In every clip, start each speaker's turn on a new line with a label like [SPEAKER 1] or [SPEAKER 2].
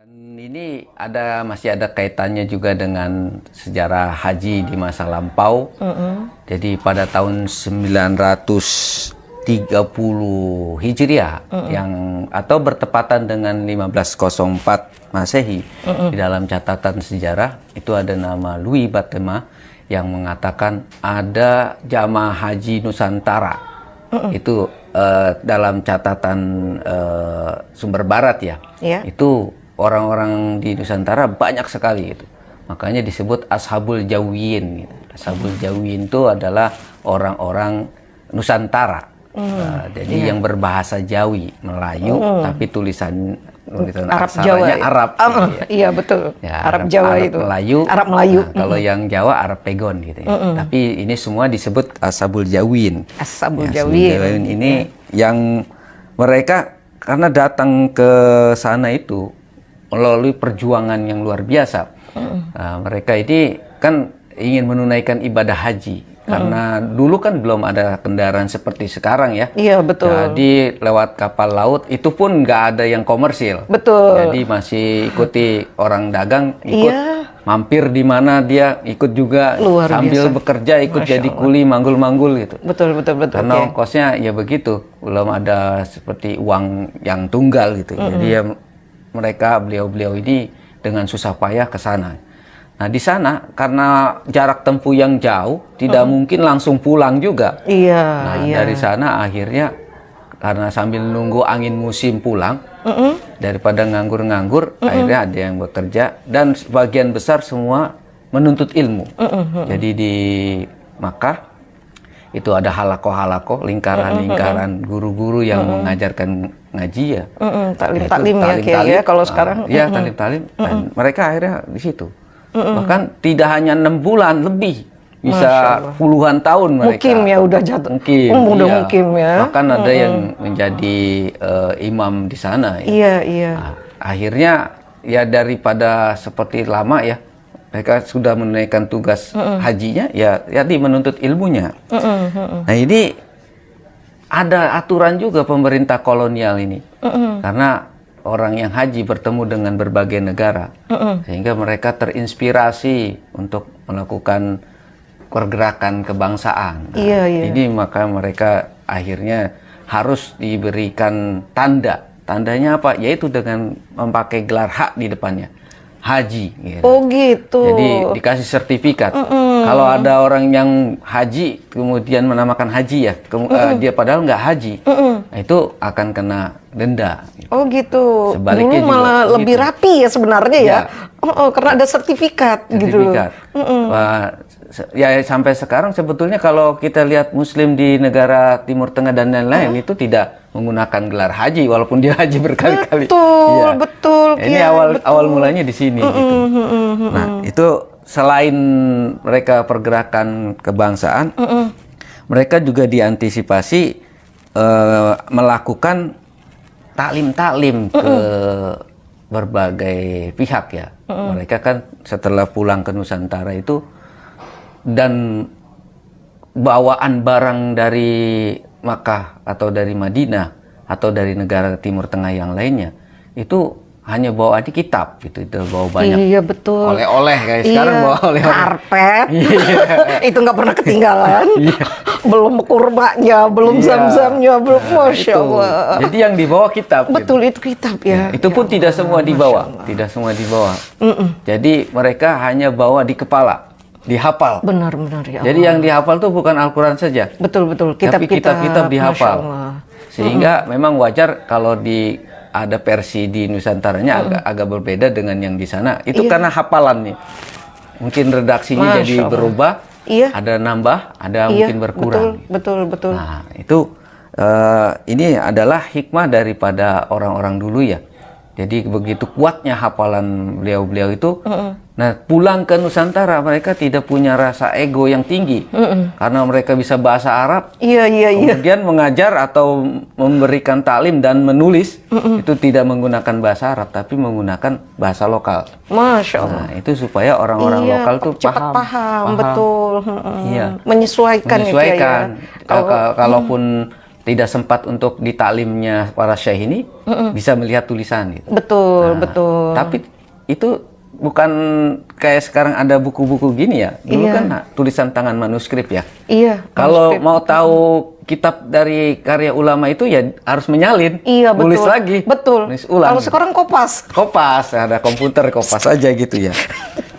[SPEAKER 1] Dan ini masih ada kaitannya juga dengan sejarah haji di masa lampau. Jadi pada tahun 930 Hijriah atau bertepatan dengan 1504 Masehi, di dalam catatan sejarah itu ada nama Louis Batema yang mengatakan ada jamaah haji Nusantara. Itu dalam catatan sumber barat ya. Itu orang-orang di Nusantara banyak sekali gitu. Makanya disebut Ashabul Jawiyin gitu. Ashabul Jawiyin itu adalah orang-orang Nusantara. Jadi yang berbahasa Jawi, Melayu, tapi tulisan
[SPEAKER 2] Arab Jawa.
[SPEAKER 1] Arab.
[SPEAKER 2] Iya betul.
[SPEAKER 1] Ya,
[SPEAKER 2] Arab Jawa
[SPEAKER 1] Arab
[SPEAKER 2] itu.
[SPEAKER 1] Melayu.
[SPEAKER 2] Arab Melayu.
[SPEAKER 1] Nah, kalau yang Jawa Arab Pegon gitu ya. Tapi ini semua disebut Ashabul Jawiyin.
[SPEAKER 2] Ashabul
[SPEAKER 1] Ya,
[SPEAKER 2] Jawiyin.
[SPEAKER 1] ini yang mereka karena datang ke sana itu melalui perjuangan yang luar biasa. Mereka ini kan ingin menunaikan ibadah haji. Karena dulu kan belum ada kendaraan seperti sekarang ya.
[SPEAKER 2] Iya betul.
[SPEAKER 1] Jadi lewat kapal laut itu pun nggak ada yang komersil.
[SPEAKER 2] Betul.
[SPEAKER 1] Jadi masih ikuti orang dagang, ikut
[SPEAKER 2] Iya.
[SPEAKER 1] mampir di mana dia ikut juga
[SPEAKER 2] Luar
[SPEAKER 1] sambil
[SPEAKER 2] biasa.
[SPEAKER 1] bekerja ikut
[SPEAKER 2] Masya
[SPEAKER 1] jadi
[SPEAKER 2] Allah.
[SPEAKER 1] kuli manggul-manggul gitu.
[SPEAKER 2] Betul.
[SPEAKER 1] Karena
[SPEAKER 2] Oke.
[SPEAKER 1] ongkosnya ya begitu, belum ada seperti uang yang tunggal gitu. Jadi ya beliau-beliau ini dengan susah payah ke sana. Nah di sana karena jarak tempuh yang jauh, tidak mungkin langsung pulang juga.
[SPEAKER 2] Iya.
[SPEAKER 1] Nah
[SPEAKER 2] Iya.
[SPEAKER 1] dari sana akhirnya karena sambil nunggu angin musim pulang, daripada nganggur-nganggur, akhirnya ada yang bekerja dan sebagian besar semua menuntut ilmu. Jadi di Makkah itu ada halaqoh, lingkaran-lingkaran guru-guru yang mengajarkan ngaji ya.
[SPEAKER 2] Taklim ya kayak ya kalau sekarang.
[SPEAKER 1] Iya, talim-talim. Dan mereka akhirnya di situ. Bahkan tidak hanya 6 bulan, lebih. Bisa puluhan tahun mereka.
[SPEAKER 2] Mukim ya udah jatuh.
[SPEAKER 1] Mukim.
[SPEAKER 2] Udah
[SPEAKER 1] iya.
[SPEAKER 2] mukim ya.
[SPEAKER 1] Bahkan ada yang menjadi imam di sana ya.
[SPEAKER 2] Iya.
[SPEAKER 1] Nah, akhirnya ya daripada seperti lama ya, mereka sudah menunaikan tugas hajinya, ya jadi menuntut ilmunya. Nah ini ada aturan juga pemerintah kolonial ini, karena orang yang haji bertemu dengan berbagai negara, sehingga mereka terinspirasi untuk melakukan pergerakan kebangsaan. Nah, ini maka mereka akhirnya harus diberikan tanda. Tandanya apa? Yaitu dengan memakai gelar hak di depannya. Haji. Gitu.
[SPEAKER 2] Oh gitu.
[SPEAKER 1] Jadi dikasih sertifikat. Kalau ada orang yang haji kemudian menamakan haji ya, dia padahal nggak haji, nah, itu akan kena denda. Gitu.
[SPEAKER 2] Oh gitu.
[SPEAKER 1] Sebaliknya
[SPEAKER 2] dulu malah
[SPEAKER 1] juga
[SPEAKER 2] lebih
[SPEAKER 1] begitu.
[SPEAKER 2] rapi ya sebenarnya ya.
[SPEAKER 1] Ya.
[SPEAKER 2] Karena ada sertifikat gitu.
[SPEAKER 1] Wah, ya sampai sekarang sebetulnya kalau kita lihat Muslim di negara Timur Tengah dan lain-lain itu tidak menggunakan gelar haji walaupun dia haji berkali-kali.
[SPEAKER 2] Betul.
[SPEAKER 1] Ini awal mulanya di sini. Gitu. Nah itu selain mereka pergerakan kebangsaan, mereka juga diantisipasi melakukan taklim ke berbagai pihak ya. Mereka kan setelah pulang ke Nusantara itu dan bawaan barang dari Makkah atau dari Madinah atau dari negara Timur Tengah yang lainnya itu hanya bawa kitab gitu, itu bawa banyak.
[SPEAKER 2] Iya betul.
[SPEAKER 1] Oleh-oleh kayak sekarang bawa oleh-oleh.
[SPEAKER 2] Karpet. Itu nggak pernah ketinggalan. Belum kurmanya, belum zam-zamnya, belum Masya Allah.
[SPEAKER 1] Jadi yang dibawa kitab.
[SPEAKER 2] Betul
[SPEAKER 1] gitu.
[SPEAKER 2] itu kitab ya.
[SPEAKER 1] Itu pun tidak semua dibawa, tidak semua dibawa. Jadi mereka hanya bawa di kepala. Dihafal.
[SPEAKER 2] Benar ya.
[SPEAKER 1] Jadi yang dihafal tuh bukan Al-Quran saja.
[SPEAKER 2] Betul.
[SPEAKER 1] Tapi kitab-kitab dihafal. Sehingga memang wajar kalau ada versi di Nusantaranya agak berbeda dengan yang di sana. Itu karena hafalan nih. Mungkin redaksinya jadi berubah.
[SPEAKER 2] Iya.
[SPEAKER 1] Ada nambah, ada mungkin berkurang.
[SPEAKER 2] Betul.
[SPEAKER 1] Nah itu ini adalah hikmah daripada orang-orang dulu ya. Jadi begitu kuatnya hafalan beliau-beliau itu, nah pulang ke Nusantara mereka tidak punya rasa ego yang tinggi, karena mereka bisa bahasa Arab.
[SPEAKER 2] Iya.
[SPEAKER 1] Kemudian mengajar atau memberikan taklim dan menulis itu tidak menggunakan bahasa Arab, tapi menggunakan bahasa lokal.
[SPEAKER 2] Masya Allah.
[SPEAKER 1] Nah itu supaya orang-orang lokal tuh
[SPEAKER 2] cepat paham. Betul.
[SPEAKER 1] Iya.
[SPEAKER 2] Menyesuaikan.
[SPEAKER 1] Kalaupun tidak sempat untuk ditaklimnya para syekh ini bisa melihat tulisan gitu.
[SPEAKER 2] Betul, betul.
[SPEAKER 1] Tapi itu bukan kayak sekarang ada buku-buku gini ya. Dulu kan tulisan tangan manuskrip ya.
[SPEAKER 2] Iya.
[SPEAKER 1] Kalau mau tahu kitab dari karya ulama itu ya harus menyalin.
[SPEAKER 2] Iya,
[SPEAKER 1] Tulis
[SPEAKER 2] betul.
[SPEAKER 1] lagi.
[SPEAKER 2] Betul.
[SPEAKER 1] Tulis ulang.
[SPEAKER 2] Kalau sekarang kopas.
[SPEAKER 1] Kopas, ada komputer kopas aja gitu ya.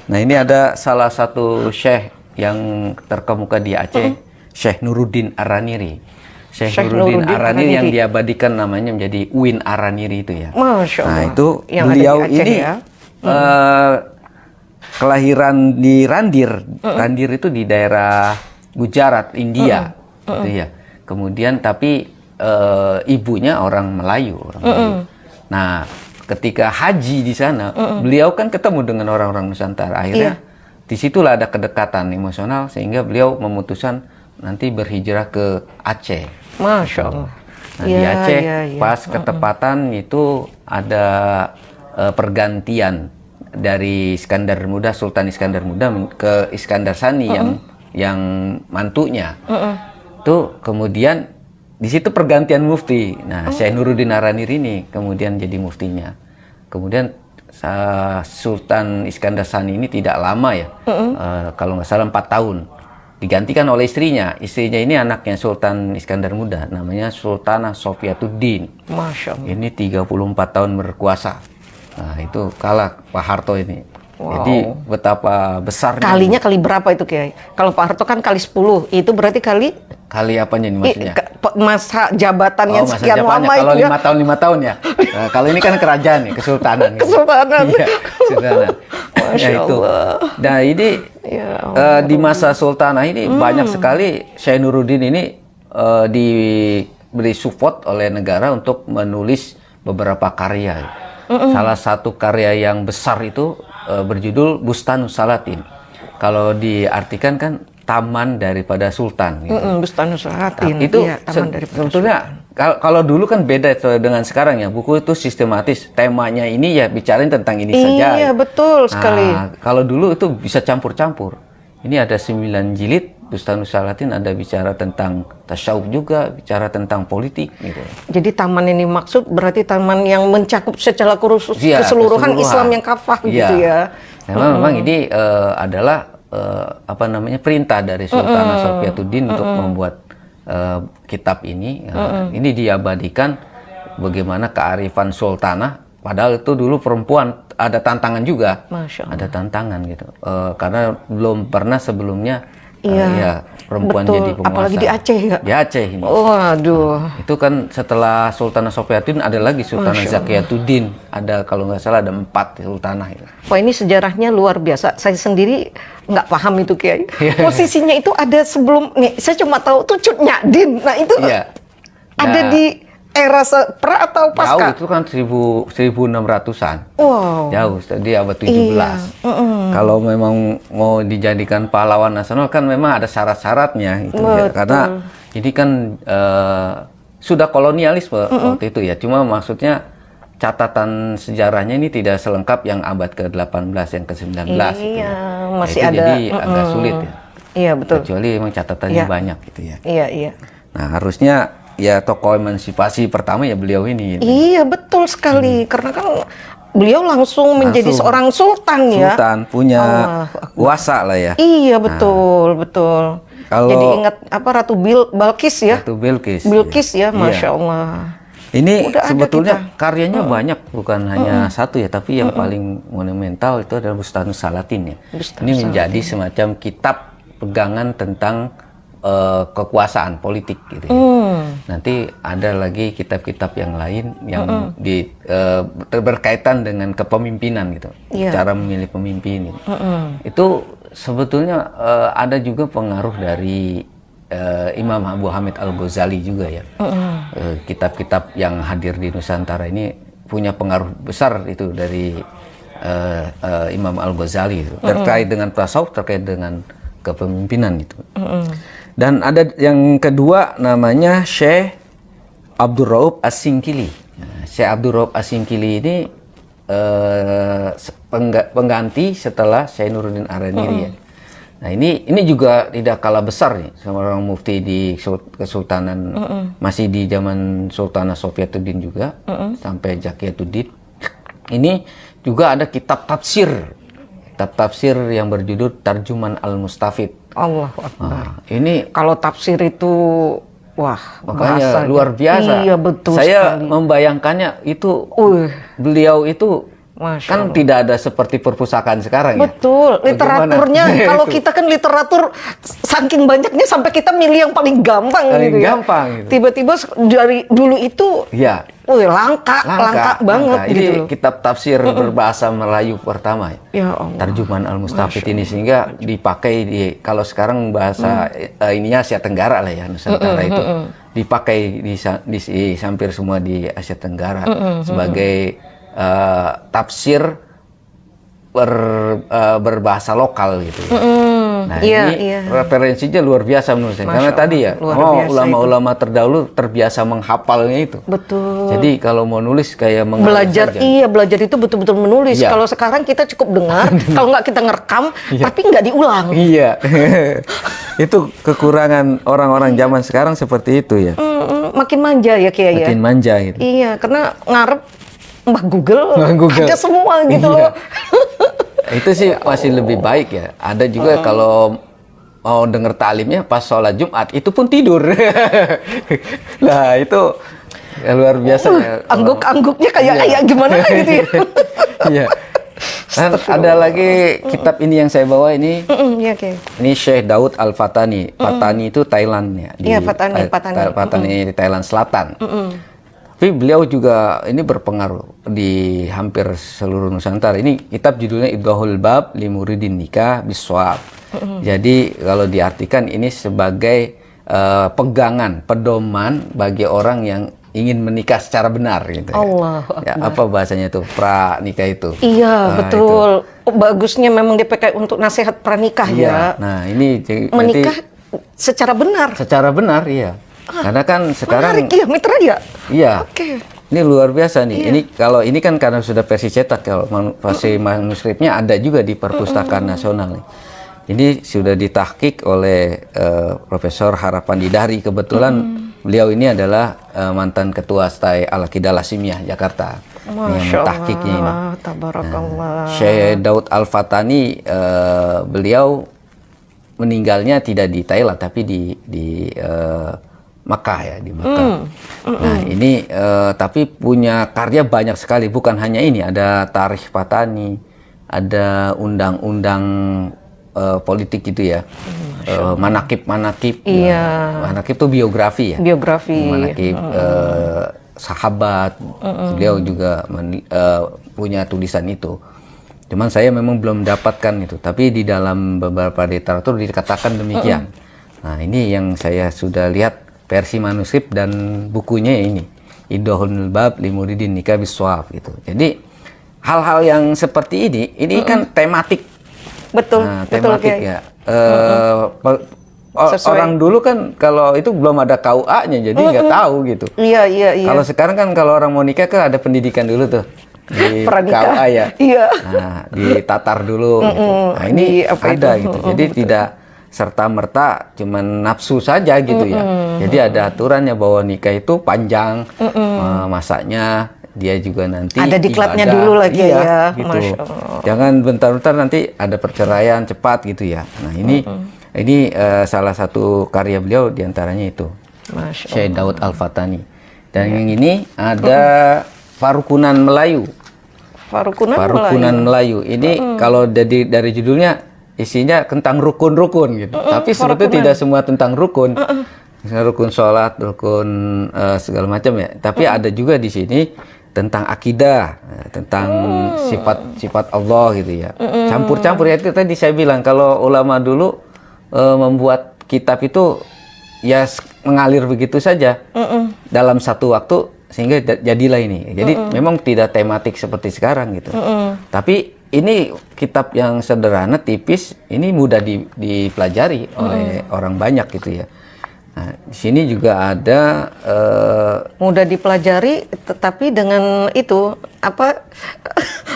[SPEAKER 1] Nah, ini ada salah satu syekh yang terkemuka di Aceh, Syekh Nuruddin Araniri. Syekh Nuruddin Araniri yang diabadikan namanya menjadi Uin Araniri itu ya.
[SPEAKER 2] Masya Allah.
[SPEAKER 1] Nah, itu
[SPEAKER 2] yang
[SPEAKER 1] beliau
[SPEAKER 2] ada di Aceh,
[SPEAKER 1] ini
[SPEAKER 2] ya?
[SPEAKER 1] kelahiran di Randir. Randir itu di daerah Gujarat, India, gitu ya. Kemudian tapi ibunya orang Melayu, Melayu. Nah, ketika haji di sana, beliau kan ketemu dengan orang-orang Nusantara. Akhirnya disitulah ada kedekatan emosional sehingga beliau memutuskan nanti berhijrah ke Aceh.
[SPEAKER 2] Masya Allah.
[SPEAKER 1] Nah, di Aceh pas ketepatan itu ada pergantian dari Iskandar Muda, Sultan Iskandar Muda ke Iskandar Sani yang mantunya. Tuh kemudian di situ pergantian mufti. Nah, Syekh Nuruddin Araniri ini kemudian jadi muftinya. Kemudian Sultan Iskandar Sani ini tidak lama ya, kalau nggak salah 4 tahun. Digantikan oleh istrinya. Istrinya ini anaknya Sultan Iskandar Muda, namanya Sultanah Sofiyatuddin.
[SPEAKER 2] Masya Allah.
[SPEAKER 1] Ini 34 tahun berkuasa. Nah, itu kalah Pak Harto ini.
[SPEAKER 2] Wow.
[SPEAKER 1] Jadi betapa besarnya.
[SPEAKER 2] Kalinya kali berapa itu Kiai? Kalau Pak Harto kan kali 10, itu berarti kali
[SPEAKER 1] apanya nih maksudnya?
[SPEAKER 2] Masa jabatannya
[SPEAKER 1] masa
[SPEAKER 2] sekian
[SPEAKER 1] jabatannya.
[SPEAKER 2] lama
[SPEAKER 1] Kalau
[SPEAKER 2] itu
[SPEAKER 1] 5 tahun ya. Nah, kalau ini kan kerajaan nih, kesultanan.
[SPEAKER 2] Kesultanan.
[SPEAKER 1] Iya, kesultanan.
[SPEAKER 2] Masya
[SPEAKER 1] itu.
[SPEAKER 2] Allah.
[SPEAKER 1] Nah, ini di masa sultanah ini banyak sekali Syekh Nuruddin ini diberi support oleh negara untuk menulis beberapa karya. Salah satu karya yang besar itu berjudul Bustanus Salatin. Kalau diartikan kan taman daripada sultan. Gitu.
[SPEAKER 2] Bustanus Salatin.
[SPEAKER 1] Itu
[SPEAKER 2] iya, taman daripada
[SPEAKER 1] sebetulnya kalau dulu kan beda dengan sekarang ya. Buku itu sistematis. Temanya ini ya bicarain tentang ini saja.
[SPEAKER 2] Iya, betul sekali.
[SPEAKER 1] Kalau dulu itu bisa campur-campur. Ini ada 9 jilid. Bustanus Salatin ada bicara tentang tasawuf juga, bicara tentang politik gitu.
[SPEAKER 2] Jadi taman ini maksud berarti taman yang mencakup secara
[SPEAKER 1] Iya,
[SPEAKER 2] keseluruhan Islam yang kafah gitu ya.
[SPEAKER 1] Memang ini adalah perintah dari Sultanah Sofiyatuddin untuk membuat kitab ini. Ini diabadikan bagaimana kearifan sultanah. Padahal itu dulu perempuan ada tantangan juga.
[SPEAKER 2] Masya Allah.
[SPEAKER 1] Ada tantangan gitu. Karena belum pernah sebelumnya perempuan
[SPEAKER 2] betul.
[SPEAKER 1] jadi penguasa.
[SPEAKER 2] Apalagi di Aceh ya.
[SPEAKER 1] Di Aceh ini.
[SPEAKER 2] Waduh.
[SPEAKER 1] Itu kan setelah Sultanah Sofiyatuddin ada lagi Sultanah Zakiyatuddin. Ada kalau nggak salah ada 4 sultanah itu.
[SPEAKER 2] Wah, ini sejarahnya luar biasa. Saya sendiri nggak paham itu Kiai. Posisinya itu ada sebelum nih. Saya cuma tahu tuh Cut Nyak-Din. Nah itu ada di era pra atau pasca?
[SPEAKER 1] Jauh, itu kan 1600-an.
[SPEAKER 2] Wow.
[SPEAKER 1] Jauh, di abad 17.
[SPEAKER 2] Iya.
[SPEAKER 1] Kalau memang mau dijadikan pahlawan nasional kan memang ada syarat-syaratnya itu ya. Karena ini kan sudah kolonialisme waktu itu ya. Cuma maksudnya catatan sejarahnya ini tidak selengkap yang abad ke-18, yang ke-19 gitu ya.
[SPEAKER 2] Masih
[SPEAKER 1] itu
[SPEAKER 2] ada.
[SPEAKER 1] Jadi agak sulit ya.
[SPEAKER 2] Iya, betul.
[SPEAKER 1] Kecuali memang catatannya banyak gitu ya.
[SPEAKER 2] Iya, iya.
[SPEAKER 1] Nah, harusnya ya tokoh emansipasi pertama ya beliau ini.
[SPEAKER 2] Iya, betul sekali. Karena kan beliau langsung menjadi seorang sultan ya.
[SPEAKER 1] Sultan punya kuasa lah ya.
[SPEAKER 2] Iya, betul, betul.
[SPEAKER 1] Kalau
[SPEAKER 2] jadi ingat Ratu Balkis ya.
[SPEAKER 1] Ratu Bilqis.
[SPEAKER 2] Bilqis ya, Masya
[SPEAKER 1] Iya.
[SPEAKER 2] Allah.
[SPEAKER 1] Ini
[SPEAKER 2] Udah ada
[SPEAKER 1] sebetulnya karyanya banyak, bukan hanya satu ya, tapi yang paling monumental itu adalah Bustanus Salatin ya. Ini menjadi semacam kitab pegangan tentang kekuasaan politik gitu ya. Nanti ada lagi kitab-kitab yang lain yang berkaitan dengan kepemimpinan gitu, cara memilih pemimpin gitu. Itu sebetulnya ada juga pengaruh dari Imam Abu Hamid Al-Ghazali juga ya. Kitab-kitab yang hadir di Nusantara ini punya pengaruh besar itu dari Imam Al-Ghazali itu, terkait dengan tasawuf, terkait dengan kepemimpinan itu. Dan ada yang kedua namanya Syekh Abdul Rauf As-Singkili. Nah, Syekh Abdul Rauf As-Singkili ini pengganti setelah Syekh Nuruddin Araniri ya. Nah ini juga tidak kalah besar nih sama orang mufti di Kesultanan, masih di zaman Sultanah Sofietuddin juga, sampai Zakiyatuddin. Ini juga ada kitab tafsir yang berjudul Tarjuman Al-Mustafid.
[SPEAKER 2] Allahu Akbar.
[SPEAKER 1] Ini
[SPEAKER 2] kalau tafsir itu, wah,
[SPEAKER 1] makanya
[SPEAKER 2] bahasanya
[SPEAKER 1] luar biasa.
[SPEAKER 2] Iya, betul
[SPEAKER 1] Saya
[SPEAKER 2] sekali.
[SPEAKER 1] membayangkannya itu, beliau itu
[SPEAKER 2] Masya
[SPEAKER 1] kan
[SPEAKER 2] Allah.
[SPEAKER 1] tidak ada seperti perpustakaan sekarang ya.
[SPEAKER 2] Betul, literaturnya kalau kita kan literatur saking banyaknya sampai kita milih yang paling gampang gitu ya.
[SPEAKER 1] Gitu.
[SPEAKER 2] Tiba-tiba dari dulu itu,
[SPEAKER 1] ya,
[SPEAKER 2] langka banget
[SPEAKER 1] Ini
[SPEAKER 2] gitu loh.
[SPEAKER 1] kitab tafsir berbahasa Melayu pertama
[SPEAKER 2] Ya Allah.
[SPEAKER 1] Tarjuman Al-Mustafid ini, sehingga dipakai kalau sekarang bahasa ininya Asia Tenggara lah ya, Nusantara itu dipakai di hampir semua di Asia Tenggara sebagai tafsir berbahasa lokal gitu ya. Nah ini referensinya luar biasa menurut saya. Karena tadi ya, ulama-ulama terdahulu terbiasa menghafalnya itu.
[SPEAKER 2] Betul.
[SPEAKER 1] Jadi kalau mau nulis kayak
[SPEAKER 2] belajar, belajar itu betul-betul menulis.
[SPEAKER 1] Iya.
[SPEAKER 2] Kalau sekarang kita cukup dengar, kalau nggak kita ngerekam, tapi nggak diulang.
[SPEAKER 1] Iya. Itu kekurangan orang-orang zaman sekarang seperti itu ya.
[SPEAKER 2] Makin manja ya Kiai ya.
[SPEAKER 1] Makin manja gitu.
[SPEAKER 2] Iya, karena ngarep Mbah Google,
[SPEAKER 1] Google
[SPEAKER 2] ada semua gitu loh.
[SPEAKER 1] Itu sih masih lebih baik ya. Ada juga kalau mau denger taklimnya pas sholat Jumat, itu pun tidur. Nah itu luar biasa ya.
[SPEAKER 2] Angguk-angguknya kayak gimana gitu ya.
[SPEAKER 1] Iya. Dan ada lagi kitab ini yang saya bawa ini.
[SPEAKER 2] Iya, Kiai.
[SPEAKER 1] Ini Syekh Daud Al-Fatani. Fatani itu Thailand ya.
[SPEAKER 2] Iya, Fatani.
[SPEAKER 1] Fatani di Thailand Selatan. Tapi beliau juga ini berpengaruh di hampir seluruh Nusantara. Ini kitab judulnya Idhahul Bab li Muridin Nikah Biswab. Jadi kalau diartikan ini sebagai pegangan, pedoman bagi orang yang ingin menikah secara benar gitu.
[SPEAKER 2] Allah.
[SPEAKER 1] Ya, apa bahasanya itu? Pranikah itu.
[SPEAKER 2] Iya, betul. Bagusnya memang dipakai untuk nasihat pranikah ya.
[SPEAKER 1] Nah, ini
[SPEAKER 2] menikah secara benar.
[SPEAKER 1] Secara benar, iya. Karena kan sekarang
[SPEAKER 2] menarik, iya, Mitra ya.
[SPEAKER 1] Iya.
[SPEAKER 2] Oke.
[SPEAKER 1] Ini luar biasa nih. Ini kalau ini kan karena sudah versi cetak, kalau versi manuskripnya ada juga di Perpustakaan Nasional nih. Ini sudah ditahqiq oleh Profesor Harapan Didari. Kebetulan beliau ini adalah mantan ketua STAI Al-Aqidah Lasimiyah Jakarta.
[SPEAKER 2] Masya
[SPEAKER 1] Tahqiqnya ini.
[SPEAKER 2] Tabarakallah.
[SPEAKER 1] Syekh Daud Al-Fatani, beliau meninggalnya tidak di Thailand tapi di Makkah ya, di Makkah. Nah ini tapi punya karya banyak sekali, bukan hanya ini, ada Tarikh Fatani, ada undang-undang politik gitu ya, manakib.
[SPEAKER 2] Iya.
[SPEAKER 1] Manakib itu biografi ya.
[SPEAKER 2] Biografi.
[SPEAKER 1] Manakib sahabat, beliau juga punya tulisan itu. Cuman saya memang belum mendapatkan itu, tapi di dalam beberapa literatur dikatakan demikian. Nah ini yang saya sudah lihat versi manuskrip dan bukunya ini Idhahul Bab li Muridin Nikah Biswab gitu. Jadi hal-hal yang seperti ini kan tematik.
[SPEAKER 2] Betul,
[SPEAKER 1] tematik
[SPEAKER 2] betul,
[SPEAKER 1] ya. Orang dulu kan kalau itu belum ada KUA-nya, jadi nggak tahu gitu.
[SPEAKER 2] Iya.
[SPEAKER 1] Kalau sekarang kan kalau orang mau nikah kan ada pendidikan dulu tuh di KUA ya.
[SPEAKER 2] Iya.
[SPEAKER 1] Nah, ditatar dulu. Gitu. Nah ini ada gitu. Jadi tidak serta-merta cuman nafsu saja gitu ya. Jadi ada aturannya bahwa nikah itu panjang masaknya, dia juga nanti
[SPEAKER 2] ada diklatnya
[SPEAKER 1] ibadah.
[SPEAKER 2] Dulu lagi ya.
[SPEAKER 1] Gitu.
[SPEAKER 2] Masya Allah.
[SPEAKER 1] Jangan bentar-bentar nanti ada perceraian cepat gitu ya. Nah ini salah satu karya beliau diantaranya itu. Syekh Daud Al-Fatani. Dan yang ini ada Farukunan Melayu. Farukunan Melayu. Ini kalau dari judulnya isinya tentang rukun-rukun gitu. Tapi sebetulnya tidak semua tentang rukun. Misalnya rukun sholat, rukun segala macam ya. Tapi ada juga di sini tentang akidah, tentang sifat-sifat Allah gitu ya. Campur-campur ya, itu tadi saya bilang kalau ulama dulu membuat kitab itu ya mengalir begitu saja dalam satu waktu sehingga jadilah ini. Jadi memang tidak tematik seperti sekarang gitu. Tapi ini kitab yang sederhana, tipis, ini mudah dipelajari oleh orang banyak gitu ya. Nah, di sini juga ada
[SPEAKER 2] mudah dipelajari, tetapi dengan itu apa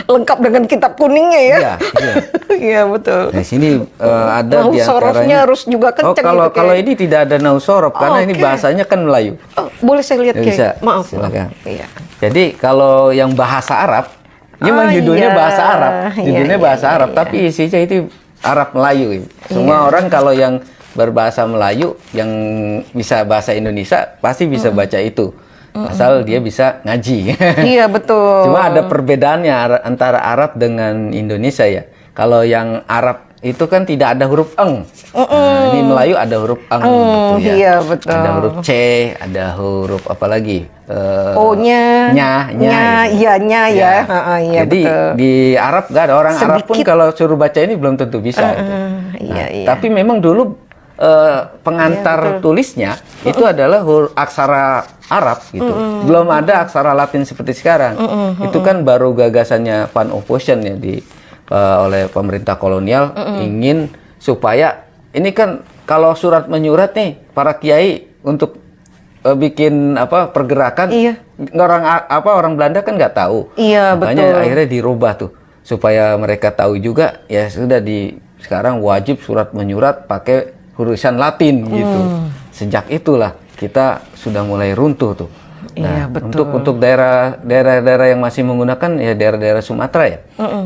[SPEAKER 2] lengkap dengan kitab kuningnya ya.
[SPEAKER 1] iya, iya.
[SPEAKER 2] Iya betul.
[SPEAKER 1] Nah, sini ada
[SPEAKER 2] Nahu
[SPEAKER 1] diantaranya.
[SPEAKER 2] sorofnya harus juga kencang
[SPEAKER 1] kalau
[SPEAKER 2] gitu,
[SPEAKER 1] kalau
[SPEAKER 2] Kiai.
[SPEAKER 1] ini tidak ada nahu sorof karena ini
[SPEAKER 2] oke.
[SPEAKER 1] bahasanya kan Melayu.
[SPEAKER 2] Oh, boleh saya lihat,
[SPEAKER 1] Ya,
[SPEAKER 2] Kiai?
[SPEAKER 1] bisa,
[SPEAKER 2] Maaf.
[SPEAKER 1] silakan.
[SPEAKER 2] Iya.
[SPEAKER 1] Jadi kalau yang bahasa Arab, memang judulnya
[SPEAKER 2] iya.
[SPEAKER 1] bahasa Arab, judulnya
[SPEAKER 2] Iya,
[SPEAKER 1] bahasa
[SPEAKER 2] iya,
[SPEAKER 1] Arab,
[SPEAKER 2] iya.
[SPEAKER 1] tapi isinya itu Arab Melayu. Semua orang kalau yang berbahasa Melayu, yang bisa bahasa Indonesia, pasti bisa baca itu. Asal dia bisa ngaji.
[SPEAKER 2] Iya betul.
[SPEAKER 1] Cuma ada perbedaannya antara Arab dengan Indonesia ya. Kalau yang Arab itu kan tidak ada huruf eng. Nah, ini Melayu ada huruf eng gitu ya.
[SPEAKER 2] Iya betul.
[SPEAKER 1] Ada huruf C, ada huruf apa lagi?
[SPEAKER 2] O-nya,
[SPEAKER 1] nya,
[SPEAKER 2] iya nya ya. Iya,
[SPEAKER 1] jadi
[SPEAKER 2] betul.
[SPEAKER 1] di Arab nggak ada orang Arab pun
[SPEAKER 2] Sedikit.
[SPEAKER 1] kalau suruh baca ini belum tentu bisa. Gitu.
[SPEAKER 2] Iya, iya.
[SPEAKER 1] Tapi memang dulu pengantar tulisnya itu adalah aksara Arab gitu. Belum ada aksara Latin seperti sekarang. Itu kan baru gagasannya Van Ophuijsen ya oleh pemerintah kolonial ingin supaya ini kan kalau surat menyurat nih para kiai untuk bikin apa pergerakan
[SPEAKER 2] Iya.
[SPEAKER 1] orang Belanda kan nggak tahu.
[SPEAKER 2] Iya,
[SPEAKER 1] Makanya
[SPEAKER 2] betul.
[SPEAKER 1] akhirnya dirubah tuh supaya mereka tahu juga ya sudah sekarang wajib surat menyurat pakai tulisan Latin gitu. Sejak itulah kita sudah mulai runtuh tuh.
[SPEAKER 2] Iya, betul.
[SPEAKER 1] Untuk daerah-daerah yang masih menggunakan ya daerah-daerah Sumatera ya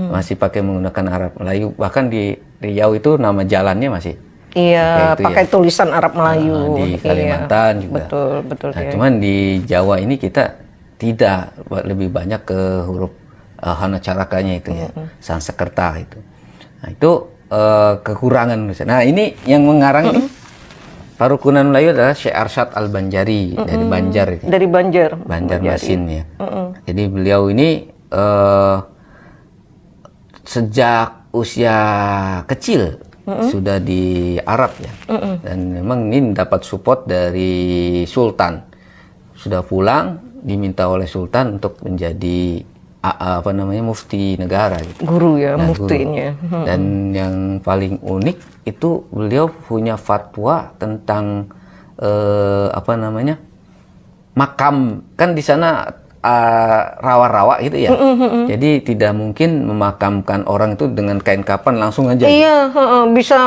[SPEAKER 1] masih pakai menggunakan Arab Melayu, bahkan di Riau itu nama jalannya masih
[SPEAKER 2] Iya,
[SPEAKER 1] itu
[SPEAKER 2] pakai tulisan Arab Melayu.
[SPEAKER 1] di Kalimantan juga.
[SPEAKER 2] Betul, betul.
[SPEAKER 1] Nah,
[SPEAKER 2] Kiai.
[SPEAKER 1] cuman di Jawa ini kita tidak, lebih banyak ke huruf Hana Carakanya itu ya, Sanskerta itu. Nah, itu kekurangan. Nah, ini yang mengarang ini Parukunan Melayu adalah Syekh Arsyad Al-Banjari dari Banjar itu.
[SPEAKER 2] Dari Banjar.
[SPEAKER 1] Banjarmasin ya. Jadi beliau ini sejak usia kecil sudah di Arab ya. Dan memang ini dapat support dari Sultan. Sudah pulang diminta oleh Sultan untuk menjadi mufti negara gitu.
[SPEAKER 2] Guru ya,
[SPEAKER 1] Nah,
[SPEAKER 2] muftinya.
[SPEAKER 1] guru. Dan yang paling unik itu beliau punya fatwa tentang makam, kan di sana rawa-rawa gitu ya. Jadi tidak mungkin memakamkan orang itu dengan kain kapan langsung aja.
[SPEAKER 2] Iya, bisa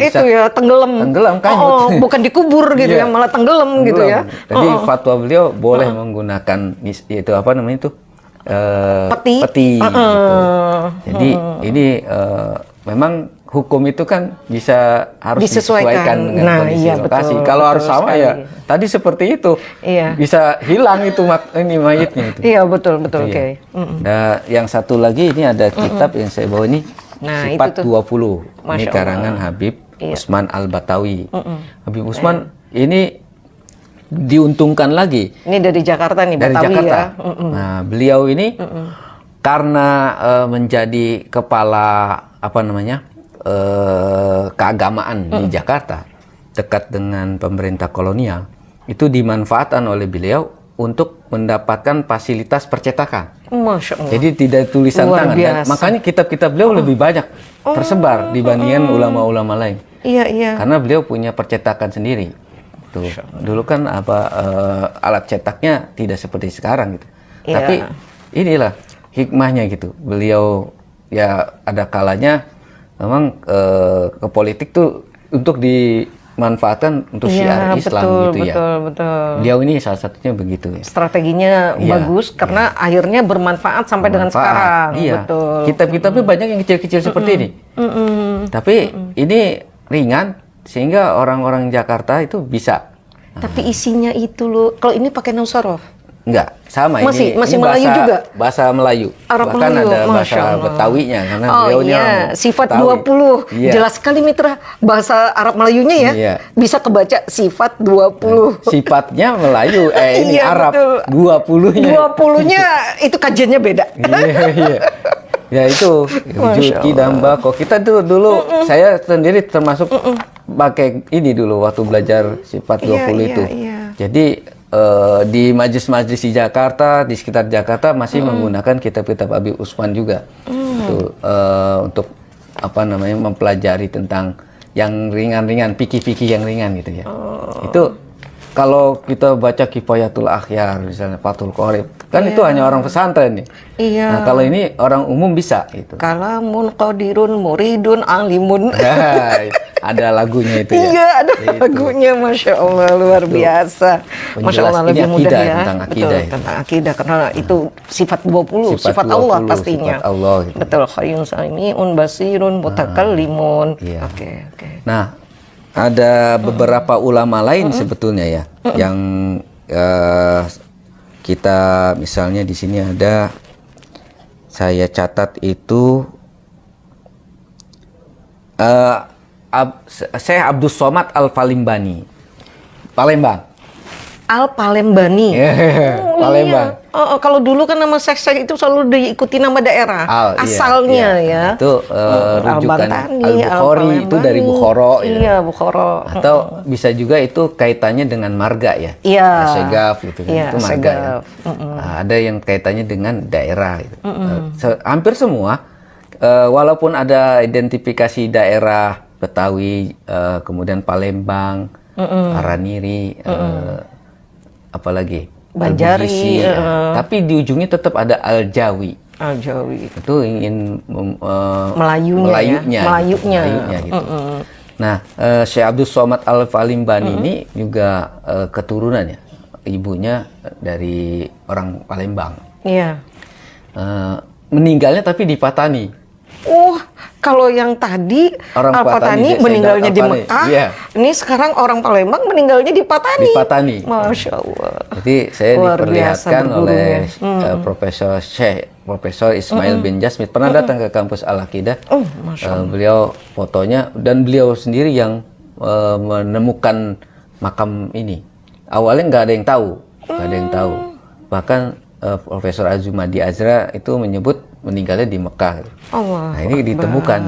[SPEAKER 1] bisa
[SPEAKER 2] itu ya tenggelam.
[SPEAKER 1] tenggelam, kanyut.
[SPEAKER 2] Bukan dikubur gitu
[SPEAKER 1] Iya.
[SPEAKER 2] ya, malah tenggelam gitu ya.
[SPEAKER 1] Jadi fatwa beliau boleh menggunakan itu
[SPEAKER 2] Peti.
[SPEAKER 1] gitu. Jadi ini memang hukum itu kan harus disesuaikan dengan kondisi
[SPEAKER 2] iya,
[SPEAKER 1] lokasi.
[SPEAKER 2] betul,
[SPEAKER 1] Kalau
[SPEAKER 2] betul
[SPEAKER 1] harus sama
[SPEAKER 2] sekali.
[SPEAKER 1] ya tadi seperti itu.
[SPEAKER 2] Iya.
[SPEAKER 1] Bisa hilang itu mayitnya itu.
[SPEAKER 2] Iya, betul, betul.
[SPEAKER 1] Itu
[SPEAKER 2] Oke.
[SPEAKER 1] ya. Nah, yang satu lagi ini ada kitab yang saya bawa ini,
[SPEAKER 2] Nah,
[SPEAKER 1] Sifat
[SPEAKER 2] itu tuh.
[SPEAKER 1] 20. Ini
[SPEAKER 2] Masya
[SPEAKER 1] karangan Habib
[SPEAKER 2] Iya.
[SPEAKER 1] Usman Al-Batawi. Habib Usman ini diuntungkan lagi
[SPEAKER 2] Ini dari Jakarta nih,
[SPEAKER 1] dari
[SPEAKER 2] Batawi
[SPEAKER 1] Jakarta.
[SPEAKER 2] ya.
[SPEAKER 1] Nah, beliau ini karena menjadi kepala keagamaan di Jakarta, dekat dengan pemerintah kolonial, itu dimanfaatkan oleh beliau untuk mendapatkan fasilitas percetakan.
[SPEAKER 2] Masya Allah.
[SPEAKER 1] Jadi tidak tulisan
[SPEAKER 2] Luar
[SPEAKER 1] tangan, dan
[SPEAKER 2] biasa.
[SPEAKER 1] makanya kitab-kitab beliau lebih banyak tersebar dibandingkan ulama-ulama lain.
[SPEAKER 2] Iya, iya.
[SPEAKER 1] Karena beliau punya percetakan sendiri. Tuh. Dulu kan alat cetaknya tidak seperti sekarang gitu.
[SPEAKER 2] Iya.
[SPEAKER 1] Tapi inilah hikmahnya gitu. Beliau ya ada kalanya memang ke politik tuh untuk dimanfaatkan untuk syiar Islam gitu ya.
[SPEAKER 2] Betul.
[SPEAKER 1] Beliau ini salah satunya begitu ya.
[SPEAKER 2] Strateginya
[SPEAKER 1] Iya,
[SPEAKER 2] bagus karena akhirnya bermanfaat sampai dengan sekarang.
[SPEAKER 1] Iya.
[SPEAKER 2] Betul.
[SPEAKER 1] Kitab-kitabnya banyak yang kecil-kecil seperti ini. Tapi ini ringan sehingga orang-orang Jakarta itu bisa.
[SPEAKER 2] Tapi isinya itu loh. Kalau ini pakai nausorof.
[SPEAKER 1] Enggak, sama
[SPEAKER 2] Masih
[SPEAKER 1] ini
[SPEAKER 2] Melayu
[SPEAKER 1] bahasa,
[SPEAKER 2] juga?
[SPEAKER 1] Bahasa Melayu.
[SPEAKER 2] Arab
[SPEAKER 1] Bahkan
[SPEAKER 2] Melayu,
[SPEAKER 1] ada
[SPEAKER 2] Masya
[SPEAKER 1] bahasa
[SPEAKER 2] Allah.
[SPEAKER 1] Betawinya karena
[SPEAKER 2] Oh
[SPEAKER 1] beliaunya
[SPEAKER 2] iya, sifat
[SPEAKER 1] Betawi.
[SPEAKER 2] 20.
[SPEAKER 1] Iya.
[SPEAKER 2] Jelas sekali Mitra, bahasa Arab Melayunya ya.
[SPEAKER 1] Iya.
[SPEAKER 2] Bisa kebaca sifat 20.
[SPEAKER 1] Sifatnya Melayu, ini
[SPEAKER 2] Iya,
[SPEAKER 1] Arab.
[SPEAKER 2] betul.
[SPEAKER 1] 20-nya.
[SPEAKER 2] 20-nya itu kajiannya beda.
[SPEAKER 1] Iya. Ya itu,
[SPEAKER 2] Masya
[SPEAKER 1] Juki dan Bako. Kita tuh dulu, saya sendiri termasuk pakai ini dulu waktu belajar sifat 20 itu.
[SPEAKER 2] Iya.
[SPEAKER 1] Jadi di majelis-majelis di Jakarta, di sekitar Jakarta masih menggunakan kitab-kitab Habib Usman juga. Itu, untuk mempelajari tentang yang ringan-ringan, fikih-fikih yang ringan gitu ya. Itu kalau kita baca Kifayatul Akhyar, misalnya Fathul Qorib, kan itu hanya orang pesantren nih.
[SPEAKER 2] Iya.
[SPEAKER 1] Nah, kalau ini orang umum bisa gitu.
[SPEAKER 2] Kalamun qadirun muridun alimun.
[SPEAKER 1] Ada lagunya itu ya.
[SPEAKER 2] Iya, ada lagunya, Masya Allah, luar biasa. Masya Allah,
[SPEAKER 1] Penjelas ini
[SPEAKER 2] lebih mudah
[SPEAKER 1] akidah,
[SPEAKER 2] ya.
[SPEAKER 1] tentang akidah
[SPEAKER 2] Betul,
[SPEAKER 1] itu.
[SPEAKER 2] tentang akidah, karena itu sifat 20, sifat
[SPEAKER 1] 20,
[SPEAKER 2] Allah pastinya.
[SPEAKER 1] sifat Allah gitu.
[SPEAKER 2] Betul, Hayyun Sami'un Basirun Mutakallimun.
[SPEAKER 1] Iya.
[SPEAKER 2] Oke.
[SPEAKER 1] Nah, ada beberapa ulama lain sebetulnya ya, yang kita misalnya di sini ada, saya catat itu Syekh Abdus Somad Al-Falimbani, Palembang.
[SPEAKER 2] Al-Palembani.
[SPEAKER 1] Palembang.
[SPEAKER 2] Iya. Kalau dulu kan nama Syekh itu selalu diikuti nama daerah asalnya
[SPEAKER 1] iya.
[SPEAKER 2] ya.
[SPEAKER 1] Itu rujukan Al-Bukhari, itu dari Bukhara.
[SPEAKER 2] Iya, Bukhara.
[SPEAKER 1] Atau bisa juga itu kaitannya dengan marga ya.
[SPEAKER 2] Iya.
[SPEAKER 1] Segaf gitu kan.
[SPEAKER 2] Iya,
[SPEAKER 1] itu marga ya.
[SPEAKER 2] Segaf.
[SPEAKER 1] Ada yang kaitannya dengan daerah gitu. Hampir semua, walaupun ada identifikasi daerah Betawi, kemudian Palembang, Araniri, apalagi
[SPEAKER 2] Banjari,
[SPEAKER 1] tapi di ujungnya tetap ada Al-Jawi.
[SPEAKER 2] Al-Jawi.
[SPEAKER 1] Itu ingin
[SPEAKER 2] Melayunya.
[SPEAKER 1] gitu. Nah, Syekh Abdus Somad Al-Falimbani ini juga keturunannya, ibunya dari orang Palembang.
[SPEAKER 2] Iya.
[SPEAKER 1] Meninggalnya tapi di Patani.
[SPEAKER 2] Oh, kalau yang tadi
[SPEAKER 1] Orang
[SPEAKER 2] Al-Patani
[SPEAKER 1] Patani,
[SPEAKER 2] meninggalnya di
[SPEAKER 1] Al-Patani.
[SPEAKER 2] Mekah,
[SPEAKER 1] Iya.
[SPEAKER 2] Ini sekarang orang Palembang meninggalnya di Patani.
[SPEAKER 1] Di Patani.
[SPEAKER 2] Masya Allah.
[SPEAKER 1] Jadi saya
[SPEAKER 2] Luar
[SPEAKER 1] diperlihatkan
[SPEAKER 2] biasa
[SPEAKER 1] oleh
[SPEAKER 2] bergurunya.
[SPEAKER 1] Profesor Ismail bin Jasmid, pernah datang ke kampus Al-Aqidah.
[SPEAKER 2] Masya Allah.
[SPEAKER 1] Beliau fotonya, dan beliau sendiri yang menemukan makam ini. Awalnya nggak ada yang tahu, Bahkan Profesor Azumadi Azra itu menyebut meninggalnya di Mekah.
[SPEAKER 2] Allah.
[SPEAKER 1] Nah, ini ditemukan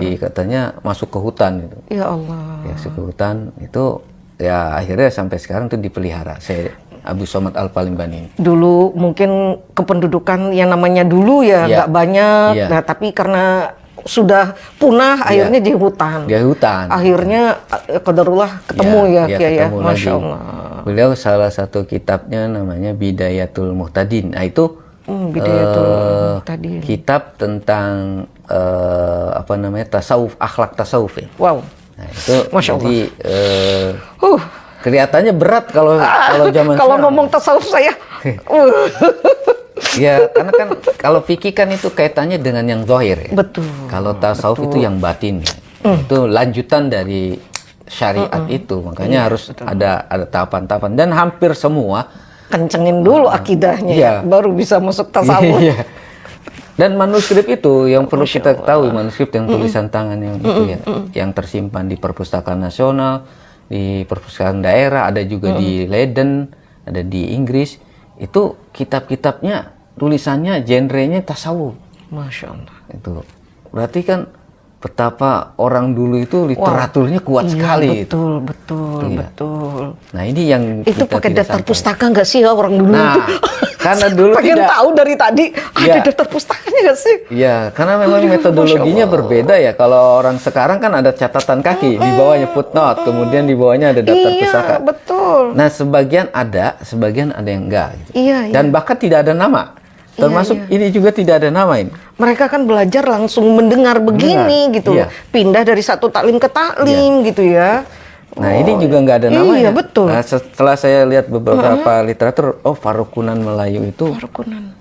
[SPEAKER 1] di katanya masuk ke hutan gitu.
[SPEAKER 2] Ya Allah.
[SPEAKER 1] Ya, masuk ke hutan itu ya akhirnya sampai sekarang itu dipelihara. Saya Abu Somad Al-Falimbani.
[SPEAKER 2] Dulu mungkin kependudukan yang namanya dulu ya nggak banyak.
[SPEAKER 1] Iya.
[SPEAKER 2] Nah, tapi karena sudah punah, akhirnya di hutan.
[SPEAKER 1] Di hutan.
[SPEAKER 2] Akhirnya qadarullah ketemu ya, Kiai ya.
[SPEAKER 1] ketemu
[SPEAKER 2] Masya
[SPEAKER 1] lagi.
[SPEAKER 2] Allah.
[SPEAKER 1] Beliau salah satu kitabnya namanya Bidayatul Muhtadin. Nah, itu
[SPEAKER 2] Bidayatul Muhtadin.
[SPEAKER 1] kitab tentang tasawuf, akhlak tasawuf ya.
[SPEAKER 2] Wow.
[SPEAKER 1] Nah, itu
[SPEAKER 2] Masya Allah.
[SPEAKER 1] jadi kelihatannya berat kalau zaman
[SPEAKER 2] Kalau
[SPEAKER 1] sekarang.
[SPEAKER 2] ngomong tasawuf saya.
[SPEAKER 1] Ya, karena kan kalau fikih kan itu kaitannya dengan yang zahir ya.
[SPEAKER 2] Betul.
[SPEAKER 1] Kalau tasawuf itu yang batin. Itu lanjutan dari syariat itu. Makanya harus ada tahapan-tahapan, dan hampir semua
[SPEAKER 2] Kencengin dulu akidahnya ya, baru bisa masuk tasawuf.
[SPEAKER 1] Iya. Dan manuskrip itu yang perlu kita ketahui, manuskrip yang tulisan tangan yang itu ya, yang tersimpan di Perpustakaan Nasional, di Perpustakaan Daerah, ada juga di Leiden, ada di Inggris. Itu kitab-kitabnya tulisannya genrenya tasawuf.
[SPEAKER 2] Masya Allah.
[SPEAKER 1] Itu berarti kan betapa orang dulu itu literaturnya kuat sekali.
[SPEAKER 2] Betul.
[SPEAKER 1] Nah, ini yang
[SPEAKER 2] itu
[SPEAKER 1] kita
[SPEAKER 2] pakai
[SPEAKER 1] tidak
[SPEAKER 2] daftar
[SPEAKER 1] sangka.
[SPEAKER 2] pustaka nggak sih ya orang dulu
[SPEAKER 1] Nah,
[SPEAKER 2] itu?
[SPEAKER 1] karena dulu
[SPEAKER 2] pengen
[SPEAKER 1] tidak
[SPEAKER 2] tahu dari tadi ada
[SPEAKER 1] Iya.
[SPEAKER 2] daftar pustakanya nggak sih?
[SPEAKER 1] Iya, karena memang metodologinya berbeda ya. Kalau orang sekarang kan ada catatan kaki, di bawahnya footnote, kemudian di bawahnya ada daftar pustaka.
[SPEAKER 2] Iya, betul.
[SPEAKER 1] Nah, sebagian ada yang enggak. Gitu.
[SPEAKER 2] Iya.
[SPEAKER 1] Dan bahkan tidak ada nama. Termasuk ini juga tidak ada nama ini.
[SPEAKER 2] Mereka kan belajar langsung mendengar begini gitu.
[SPEAKER 1] Iya.
[SPEAKER 2] Pindah dari satu taklim ke taklim gitu ya.
[SPEAKER 1] Nah, ini juga nggak ada namanya.
[SPEAKER 2] Iya, betul.
[SPEAKER 1] Nah, setelah saya lihat beberapa literatur, Farukunan Melayu itu
[SPEAKER 2] Farukunan.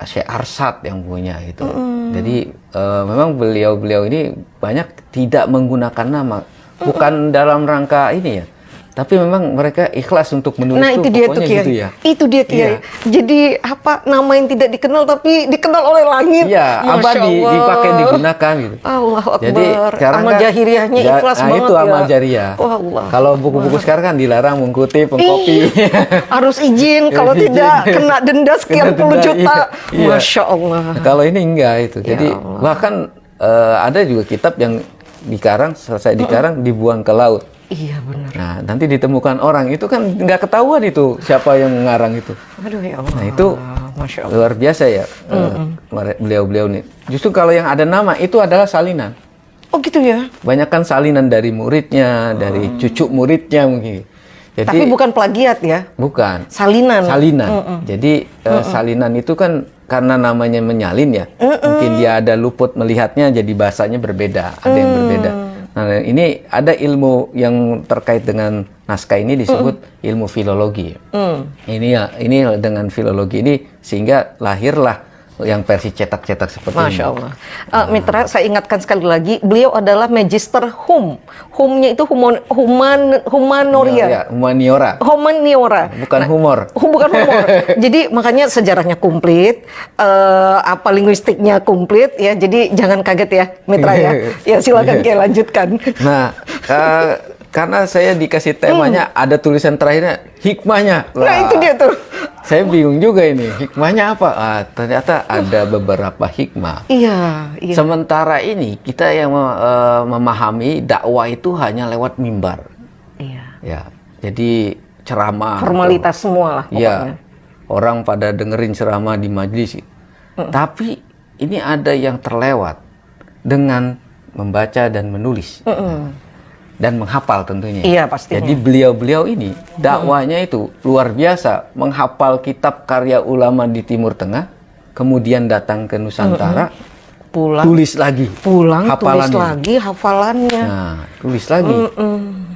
[SPEAKER 1] Syekh Arsad yang punya itu. Jadi memang beliau-beliau ini banyak tidak menggunakan nama, bukan dalam rangka ini ya. Tapi memang mereka ikhlas untuk menulis.
[SPEAKER 2] Nah, itu dia tuh Kiai.
[SPEAKER 1] gitu ya.
[SPEAKER 2] Itu dia Kiai.
[SPEAKER 1] Iya.
[SPEAKER 2] Jadi apa, nama yang tidak dikenal tapi dikenal oleh langit.
[SPEAKER 1] Iya,
[SPEAKER 2] Masya
[SPEAKER 1] abadi
[SPEAKER 2] Allah.
[SPEAKER 1] dipakai digunakan gitu.
[SPEAKER 2] Allahu Akbar.
[SPEAKER 1] Jadi sekarang
[SPEAKER 2] amal
[SPEAKER 1] kan
[SPEAKER 2] jahiliyahnya ikhlas banget
[SPEAKER 1] itu amal
[SPEAKER 2] ya.
[SPEAKER 1] jariah.
[SPEAKER 2] Oh, Allah.
[SPEAKER 1] Kalau buku-buku sekarang kan dilarang mengkutip, mengkopi.
[SPEAKER 2] Harus izin, kalau
[SPEAKER 1] Izin.
[SPEAKER 2] tidak kena denda sekian
[SPEAKER 1] Kena
[SPEAKER 2] puluh
[SPEAKER 1] denda,
[SPEAKER 2] juta.
[SPEAKER 1] iya.
[SPEAKER 2] Masya Allah.
[SPEAKER 1] Nah, kalau ini enggak itu.
[SPEAKER 2] Ya
[SPEAKER 1] Jadi
[SPEAKER 2] Allah.
[SPEAKER 1] bahkan ada juga kitab yang dikarang, selesai dikarang dibuang ke laut.
[SPEAKER 2] Iya benar.
[SPEAKER 1] Nah, nanti ditemukan orang itu kan nggak ketahuan itu siapa yang mengarang itu.
[SPEAKER 2] Aduh ya Allah.
[SPEAKER 1] Nah, itu
[SPEAKER 2] Masya Allah.
[SPEAKER 1] luar biasa ya beliau-beliau nih. Justru kalau yang ada nama itu adalah salinan.
[SPEAKER 2] Oh gitu ya.
[SPEAKER 1] Banyak kan salinan dari muridnya, dari cucu muridnya mungkin. Jadi,
[SPEAKER 2] tapi bukan plagiat ya?
[SPEAKER 1] Bukan.
[SPEAKER 2] Salinan.
[SPEAKER 1] Jadi salinan itu kan karena namanya menyalin ya. Mungkin dia ada luput melihatnya, jadi bahasanya berbeda. Ada yang berbeda. Nah, ini ada ilmu yang terkait dengan naskah ini disebut ilmu filologi. Ini dengan filologi ini sehingga lahirlah yang versi cetak-cetak seperti
[SPEAKER 2] Masya
[SPEAKER 1] ini.
[SPEAKER 2] Allah. Mitra, saya ingatkan sekali lagi, beliau adalah Magister Hum. Humnya itu humanoria. Humaniora.
[SPEAKER 1] Bukan humor.
[SPEAKER 2] Bukan humor. Jadi makanya sejarahnya komplit, linguistiknya komplit ya. Jadi jangan kaget ya, Mitra ya. Ya silakan Kiai lanjutkan.
[SPEAKER 1] Nah, karena saya dikasih temanya ada tulisan terakhirnya hikmahnya.
[SPEAKER 2] Nah itu dia tuh.
[SPEAKER 1] Saya bingung juga ini, hikmahnya apa? Ternyata ada beberapa hikmah.
[SPEAKER 2] Iya.
[SPEAKER 1] Sementara ini kita yang memahami dakwah itu hanya lewat mimbar.
[SPEAKER 2] Iya.
[SPEAKER 1] Ya, jadi ceramah.
[SPEAKER 2] Formalitas semua lah pokoknya.
[SPEAKER 1] Ya, orang pada dengerin ceramah di majelis. Tapi ini ada yang terlewat dengan membaca dan menulis. Dan menghafal tentunya.
[SPEAKER 2] Iya pastinya.
[SPEAKER 1] Jadi beliau-beliau ini dakwanya itu luar biasa, menghafal kitab karya ulama di Timur Tengah, kemudian datang ke Nusantara, tulis lagi,
[SPEAKER 2] tulis lagi hafalannya.
[SPEAKER 1] Nah, tulis lagi.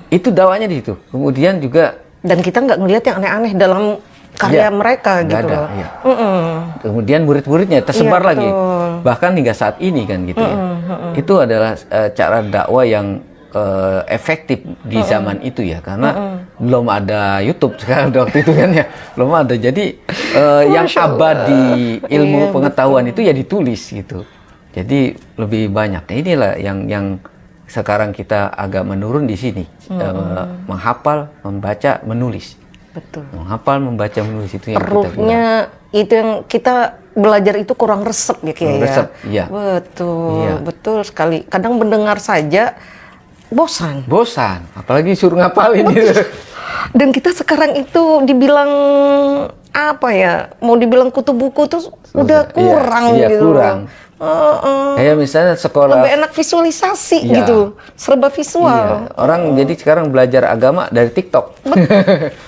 [SPEAKER 1] Itu dakwanya di situ. Kemudian juga
[SPEAKER 2] dan kita nggak ngelihat yang aneh-aneh dalam karya mereka gitu.
[SPEAKER 1] Ada, iya. Kemudian murid-muridnya tersebar lagi, bahkan hingga saat ini kan gitu ya. Itu adalah cara dakwah yang efektif di zaman itu ya, karena belum ada YouTube sekarang waktu itu kan ya, belum ada. Jadi yang abadi ilmu pengetahuan itu ya ditulis gitu. Jadi lebih banyak. Nah, inilah yang sekarang kita agak menurun di sini, menghafal, membaca, menulis.
[SPEAKER 2] Betul.
[SPEAKER 1] Menghafal, membaca, menulis itu yang
[SPEAKER 2] Ruhnya itu yang kita belajar itu kurang resep ya Kiai ya.
[SPEAKER 1] Iya.
[SPEAKER 2] Betul sekali. Kadang mendengar saja bosan,
[SPEAKER 1] apalagi suruh ngapalin gitu.
[SPEAKER 2] Dan kita sekarang itu dibilang apa ya? Mau dibilang kutu buku tuh udah kurang gitu.
[SPEAKER 1] Kurang. Kayak misalnya sekolah
[SPEAKER 2] lebih enak visualisasi gitu, serba visual.
[SPEAKER 1] Orang jadi sekarang belajar agama dari TikTok.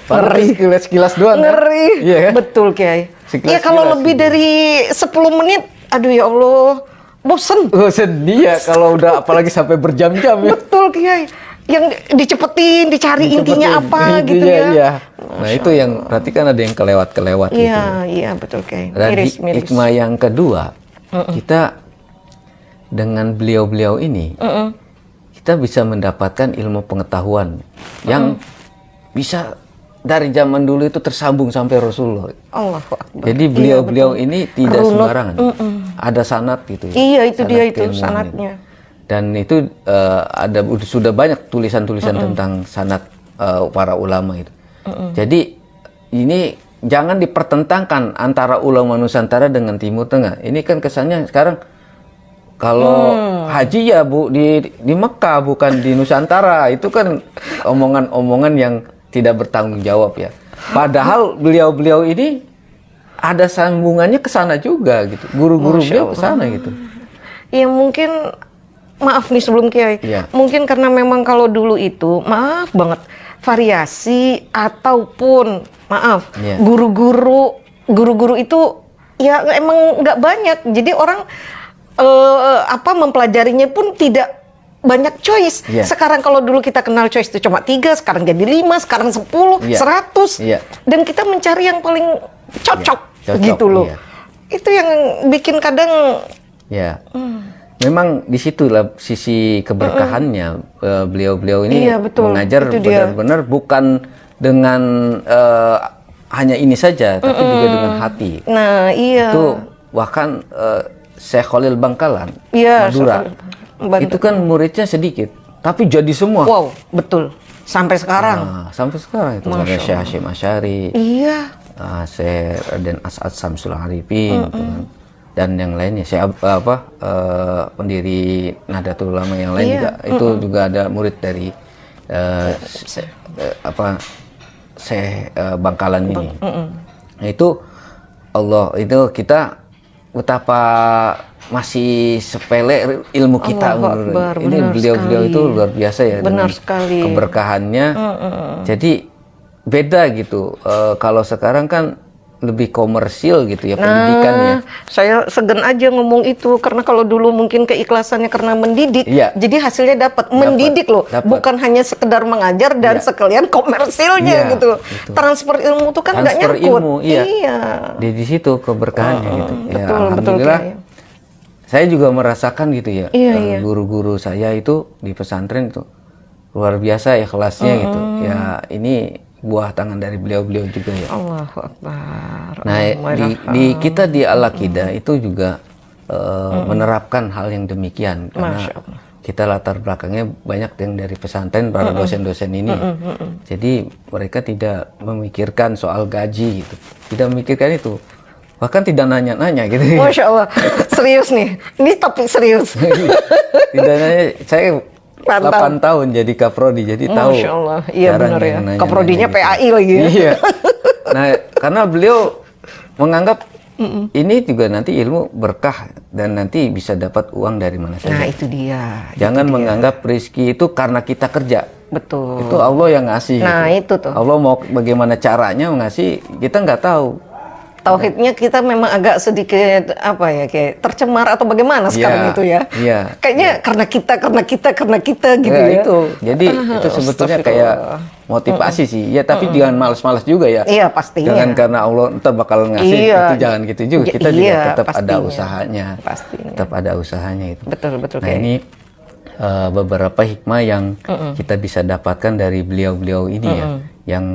[SPEAKER 2] Ngeri,
[SPEAKER 1] sekilas doang.
[SPEAKER 2] Ngeri.
[SPEAKER 1] Kan? Iya kan?
[SPEAKER 2] Betul Kiai. Ya kalau lebih dari 10 menit, aduh ya Allah. Bosen
[SPEAKER 1] dia kalau udah apalagi sampai berjam-jam ya.
[SPEAKER 2] Betul Kiai. Yang dicepetin, dicari intinya apa gitu ya.
[SPEAKER 1] Iya. Nah itu yang berarti kan ada yang kelewat gitu.
[SPEAKER 2] Iya betul Kiai.
[SPEAKER 1] Dan hikmah yang kedua, kita dengan beliau-beliau ini, kita bisa mendapatkan ilmu pengetahuan yang bisa dari zaman dulu itu tersambung sampai Rasulullah.
[SPEAKER 2] Allahu Akbar.
[SPEAKER 1] Jadi beliau-beliau ini tidak sembarangan. Ada sanad gitu.
[SPEAKER 2] Iya, itu dia itu sanadnya.
[SPEAKER 1] Dan itu sudah banyak tulisan-tulisan tentang sanad para ulama itu. Jadi ini jangan dipertentangkan antara ulama Nusantara dengan Timur Tengah. Ini kan kesannya sekarang kalau haji ya Bu di Mekah bukan di Nusantara. Itu kan omongan-omongan yang tidak bertanggung jawab ya. Padahal beliau-beliau ini ada sambungannya ke sana juga gitu. Guru-guru beliau ke sana gitu.
[SPEAKER 2] Ya mungkin maaf nih sebelum Kiai.
[SPEAKER 1] Ya.
[SPEAKER 2] Mungkin karena memang kalau dulu itu maaf banget variasi ataupun guru-guru itu ya emang nggak banyak. Jadi orang mempelajarinya pun tidak banyak choice. Sekarang kalau dulu kita kenal choice itu cuma 3, sekarang jadi 5, sekarang 10, 100. Dan kita mencari yang paling cocok gitu loh. Itu yang bikin kadang
[SPEAKER 1] memang disitulah sisi keberkahannya. Beliau-beliau ini mengajar benar-benar bukan dengan hanya ini saja, tapi juga dengan hati.
[SPEAKER 2] Nah,
[SPEAKER 1] itu bahkan Syekh Khalil Bangkalan, Madura. Itu kan muridnya sedikit, tapi jadi semua.
[SPEAKER 2] Wow, betul. Sampai sekarang.
[SPEAKER 1] Sampai sekarang itu ada Syekh Hasyim Asy'ari.
[SPEAKER 2] Iya.
[SPEAKER 1] Syekh Raden As'ad Samsul Arifin, gitu kan. Dan yang lainnya, Syekh pendiri Nahdlatul Ulama yang lain juga. Itu juga ada murid dari Syekh Bangkalan ini. Nah, itu Allah itu kita betapa masih sepele ilmu kita. Ini beliau-beliau itu luar biasa ya.
[SPEAKER 2] Benar sekali.
[SPEAKER 1] Keberkahannya. Jadi beda gitu. Kalau sekarang kan lebih komersil gitu ya pendidikannya.
[SPEAKER 2] Saya segan aja ngomong itu karena kalau dulu mungkin keikhlasannya karena mendidik,
[SPEAKER 1] Iya.
[SPEAKER 2] jadi hasilnya dapat mendidik loh,
[SPEAKER 1] dapat.
[SPEAKER 2] bukan hanya sekedar mengajar dan sekalian komersilnya
[SPEAKER 1] Iya,
[SPEAKER 2] gitu.
[SPEAKER 1] gitu.
[SPEAKER 2] Transfer ilmu itu kan nggak
[SPEAKER 1] Transfer
[SPEAKER 2] nyangkut.
[SPEAKER 1] ilmu, iya.
[SPEAKER 2] Iya.
[SPEAKER 1] Di situ keberkahannya gitu. Ya,
[SPEAKER 2] Betul, betul,
[SPEAKER 1] alhamdulillah.
[SPEAKER 2] Kiai.
[SPEAKER 1] Saya juga merasakan gitu ya.
[SPEAKER 2] Iya.
[SPEAKER 1] Guru-guru saya itu di pesantren itu luar biasa ikhlasnya gitu. Ya ini buah tangan dari beliau-beliau juga ya.
[SPEAKER 2] Allahu Akbar.
[SPEAKER 1] Nah, kita di Al-Aqidah itu juga menerapkan hal yang demikian karena
[SPEAKER 2] Masya Allah.
[SPEAKER 1] kita latar belakangnya banyak yang dari pesantren para dosen-dosen ini. Jadi mereka tidak memikirkan soal gaji gitu. Tidak memikirkan itu. Bahkan tidak nanya-nanya gitu.
[SPEAKER 2] Masya Allah, serius nih. Ini topik serius.
[SPEAKER 1] Tidak nanya. Saya 8
[SPEAKER 2] Pantau.
[SPEAKER 1] tahun jadi kaprodi, jadi tahu.
[SPEAKER 2] Masya Allah, iya
[SPEAKER 1] jarang
[SPEAKER 2] benar ya.
[SPEAKER 1] yang nanya-nanya
[SPEAKER 2] Kaprodinya
[SPEAKER 1] gitu.
[SPEAKER 2] PAI lagi ya.
[SPEAKER 1] Iya. Nah, karena beliau menganggap ini juga nanti ilmu berkah dan nanti bisa dapat uang dari mana saja.
[SPEAKER 2] Nah itu dia.
[SPEAKER 1] Jangan menganggap rezeki itu karena kita kerja.
[SPEAKER 2] Betul.
[SPEAKER 1] Itu Allah yang ngasih.
[SPEAKER 2] Nah,
[SPEAKER 1] gitu.
[SPEAKER 2] itu tuh.
[SPEAKER 1] Allah mau bagaimana caranya ngasih, kita nggak tahu.
[SPEAKER 2] Tauhidnya kita memang agak sedikit apa ya, kayak tercemar atau bagaimana sekarang
[SPEAKER 1] Iya,
[SPEAKER 2] itu ya.
[SPEAKER 1] iya.
[SPEAKER 2] Kayaknya karena kita gitu
[SPEAKER 1] Ya,
[SPEAKER 2] ya.
[SPEAKER 1] itu. Jadi itu sebetulnya kayak motivasi sih. Ya tapi jangan malas-malas juga ya.
[SPEAKER 2] Iya pastinya.
[SPEAKER 1] Jangan karena Allah ntar bakal ngasih,
[SPEAKER 2] Iya.
[SPEAKER 1] itu jangan gitu juga. Kita juga
[SPEAKER 2] Iya,
[SPEAKER 1] tetap ada
[SPEAKER 2] pastinya.
[SPEAKER 1] usahanya.
[SPEAKER 2] Pastinya.
[SPEAKER 1] Tetap ada usahanya itu.
[SPEAKER 2] Betul
[SPEAKER 1] Nah
[SPEAKER 2] kayak.
[SPEAKER 1] ini beberapa hikmah yang kita bisa dapatkan dari beliau-beliau ini ya, yang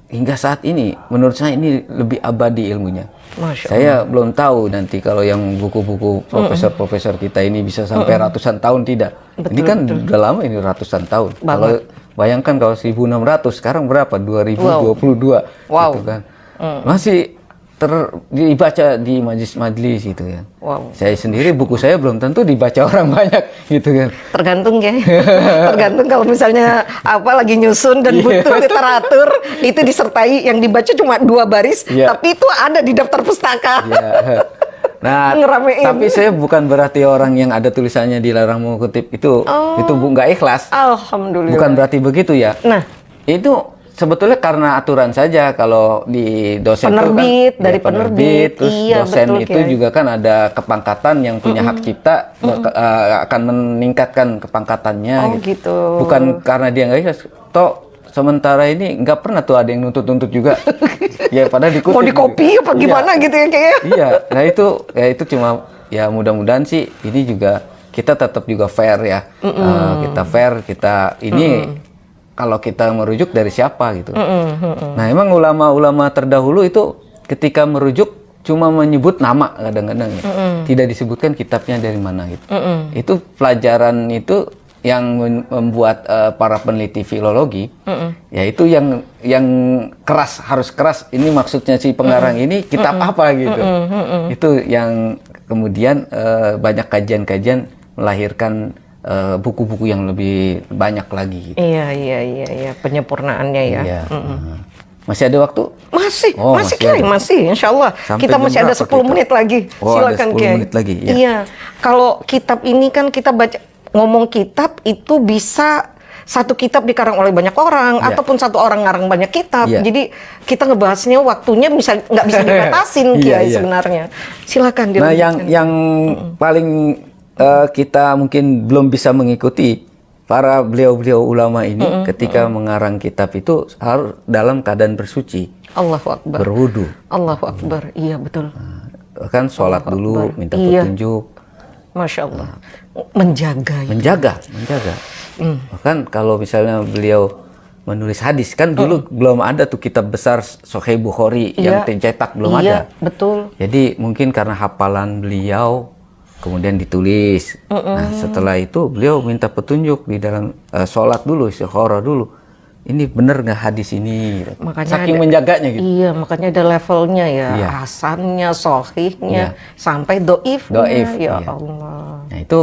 [SPEAKER 1] hingga saat ini menurut saya ini lebih abadi ilmunya.
[SPEAKER 2] Masya
[SPEAKER 1] Saya belum tahu nanti kalau yang buku-buku profesor-profesor kita ini bisa sampai ratusan tahun tidak. Ini kan udah lama ini ratusan tahun. Kalau bayangkan kalau 1600 sekarang berapa? 2022
[SPEAKER 2] Wow.
[SPEAKER 1] gitu kan. Masih dibaca di majlis-majlis gitu ya.
[SPEAKER 2] Wow.
[SPEAKER 1] Saya sendiri buku saya belum tentu dibaca orang banyak gitu kan.
[SPEAKER 2] Tergantung ya. Tergantung kalau misalnya apa lagi nyusun dan butuh literatur itu disertai yang dibaca cuma 2 baris,
[SPEAKER 1] Iya.
[SPEAKER 2] tapi itu ada di daftar pustaka.
[SPEAKER 1] Ya. Nah,
[SPEAKER 2] Ngeramein.
[SPEAKER 1] tapi saya bukan berarti orang yang ada tulisannya dilarang mengutip itu nggak ikhlas.
[SPEAKER 2] Alhamdulillah.
[SPEAKER 1] Bukan berarti begitu ya.
[SPEAKER 2] Nah,
[SPEAKER 1] itu sebetulnya karena aturan saja. Kalau di dosen
[SPEAKER 2] Penerbit,
[SPEAKER 1] itu kan
[SPEAKER 2] dari
[SPEAKER 1] ya, penerbit,
[SPEAKER 2] penerbit.
[SPEAKER 1] terus
[SPEAKER 2] Iya,
[SPEAKER 1] dosen
[SPEAKER 2] betul,
[SPEAKER 1] itu
[SPEAKER 2] Kiai.
[SPEAKER 1] juga kan ada kepangkatan yang punya hak cipta akan meningkatkan kepangkatannya.
[SPEAKER 2] gitu.
[SPEAKER 1] Bukan karena dia nggak ikhlas. Toh sementara ini nggak pernah tuh ada yang nuntut-nuntut juga. Ya padahal dikutip.
[SPEAKER 2] Mau dikopi
[SPEAKER 1] gitu.
[SPEAKER 2] apa gimana gitu ya kayaknya.
[SPEAKER 1] Iya, nah itu cuma ya mudah-mudahan sih ini juga kita tetap juga fair ya. Kita fair, kita ini kalau kita merujuk dari siapa gitu. Nah, emang ulama-ulama terdahulu itu ketika merujuk cuma menyebut nama kadang-kadang ya. Tidak disebutkan kitabnya dari mana gitu. Itu pelajaran itu yang membuat para peneliti filologi, yaitu yang keras, harus keras. Ini maksudnya si pengarang ini kitab apa gitu. Itu yang kemudian banyak kajian-kajian melahirkan buku-buku yang lebih banyak lagi. Gitu.
[SPEAKER 2] Iya, penyempurnaannya ya.
[SPEAKER 1] Iya. Masih ada waktu?
[SPEAKER 2] Masih,
[SPEAKER 1] Oh,
[SPEAKER 2] masih
[SPEAKER 1] masih
[SPEAKER 2] Kiai,
[SPEAKER 1] ada.
[SPEAKER 2] masih, insya Allah.
[SPEAKER 1] Sampai
[SPEAKER 2] Kita
[SPEAKER 1] jam
[SPEAKER 2] masih ada
[SPEAKER 1] berapa
[SPEAKER 2] 10
[SPEAKER 1] kita?
[SPEAKER 2] menit lagi.
[SPEAKER 1] Oh, ada
[SPEAKER 2] Silakan
[SPEAKER 1] 10
[SPEAKER 2] Kiai.
[SPEAKER 1] menit lagi, ya.
[SPEAKER 2] Iya, kalau kitab ini kan kita baca, ngomong kitab itu bisa satu kitab dikarang oleh banyak orang,
[SPEAKER 1] Iya.
[SPEAKER 2] ataupun satu orang ngarang banyak kitab.
[SPEAKER 1] Iya.
[SPEAKER 2] Jadi kita ngebahasnya waktunya nggak bisa dibatasin
[SPEAKER 1] Iya,
[SPEAKER 2] Kiai
[SPEAKER 1] iya.
[SPEAKER 2] sebenarnya. Silakan
[SPEAKER 1] Nah,
[SPEAKER 2] dilanjutkan.
[SPEAKER 1] yang paling kita mungkin belum bisa mengikuti para beliau-beliau ulama ini ketika mengarang kitab itu harus dalam keadaan bersuci,
[SPEAKER 2] Allahu Akbar.
[SPEAKER 1] berwudu.
[SPEAKER 2] Allahu Akbar. Iya betul.
[SPEAKER 1] Kan sholat dulu, minta
[SPEAKER 2] Iya.
[SPEAKER 1] petunjuk,
[SPEAKER 2] Masya Allah. Menjaga. Ya.
[SPEAKER 1] menjaga. Bahkan kalau misalnya beliau menulis hadis, kan dulu belum ada tuh kitab besar Sahih Bukhari yang tercetak, belum
[SPEAKER 2] Iya,
[SPEAKER 1] ada.
[SPEAKER 2] betul.
[SPEAKER 1] Jadi mungkin karena hafalan beliau kemudian ditulis. Nah, setelah itu beliau minta petunjuk di dalam sholat dulu, istikharah dulu. Ini benar nggak hadis ini?
[SPEAKER 2] Makanya
[SPEAKER 1] Saking
[SPEAKER 2] ada-
[SPEAKER 1] menjaganya gitu.
[SPEAKER 2] Iya, makanya ada levelnya ya,
[SPEAKER 1] Iya.
[SPEAKER 2] hasannya, sohihnya,
[SPEAKER 1] Iya.
[SPEAKER 2] sampai doifnya.
[SPEAKER 1] Doif,
[SPEAKER 2] Ya
[SPEAKER 1] iya.
[SPEAKER 2] Allah.
[SPEAKER 1] Nah itu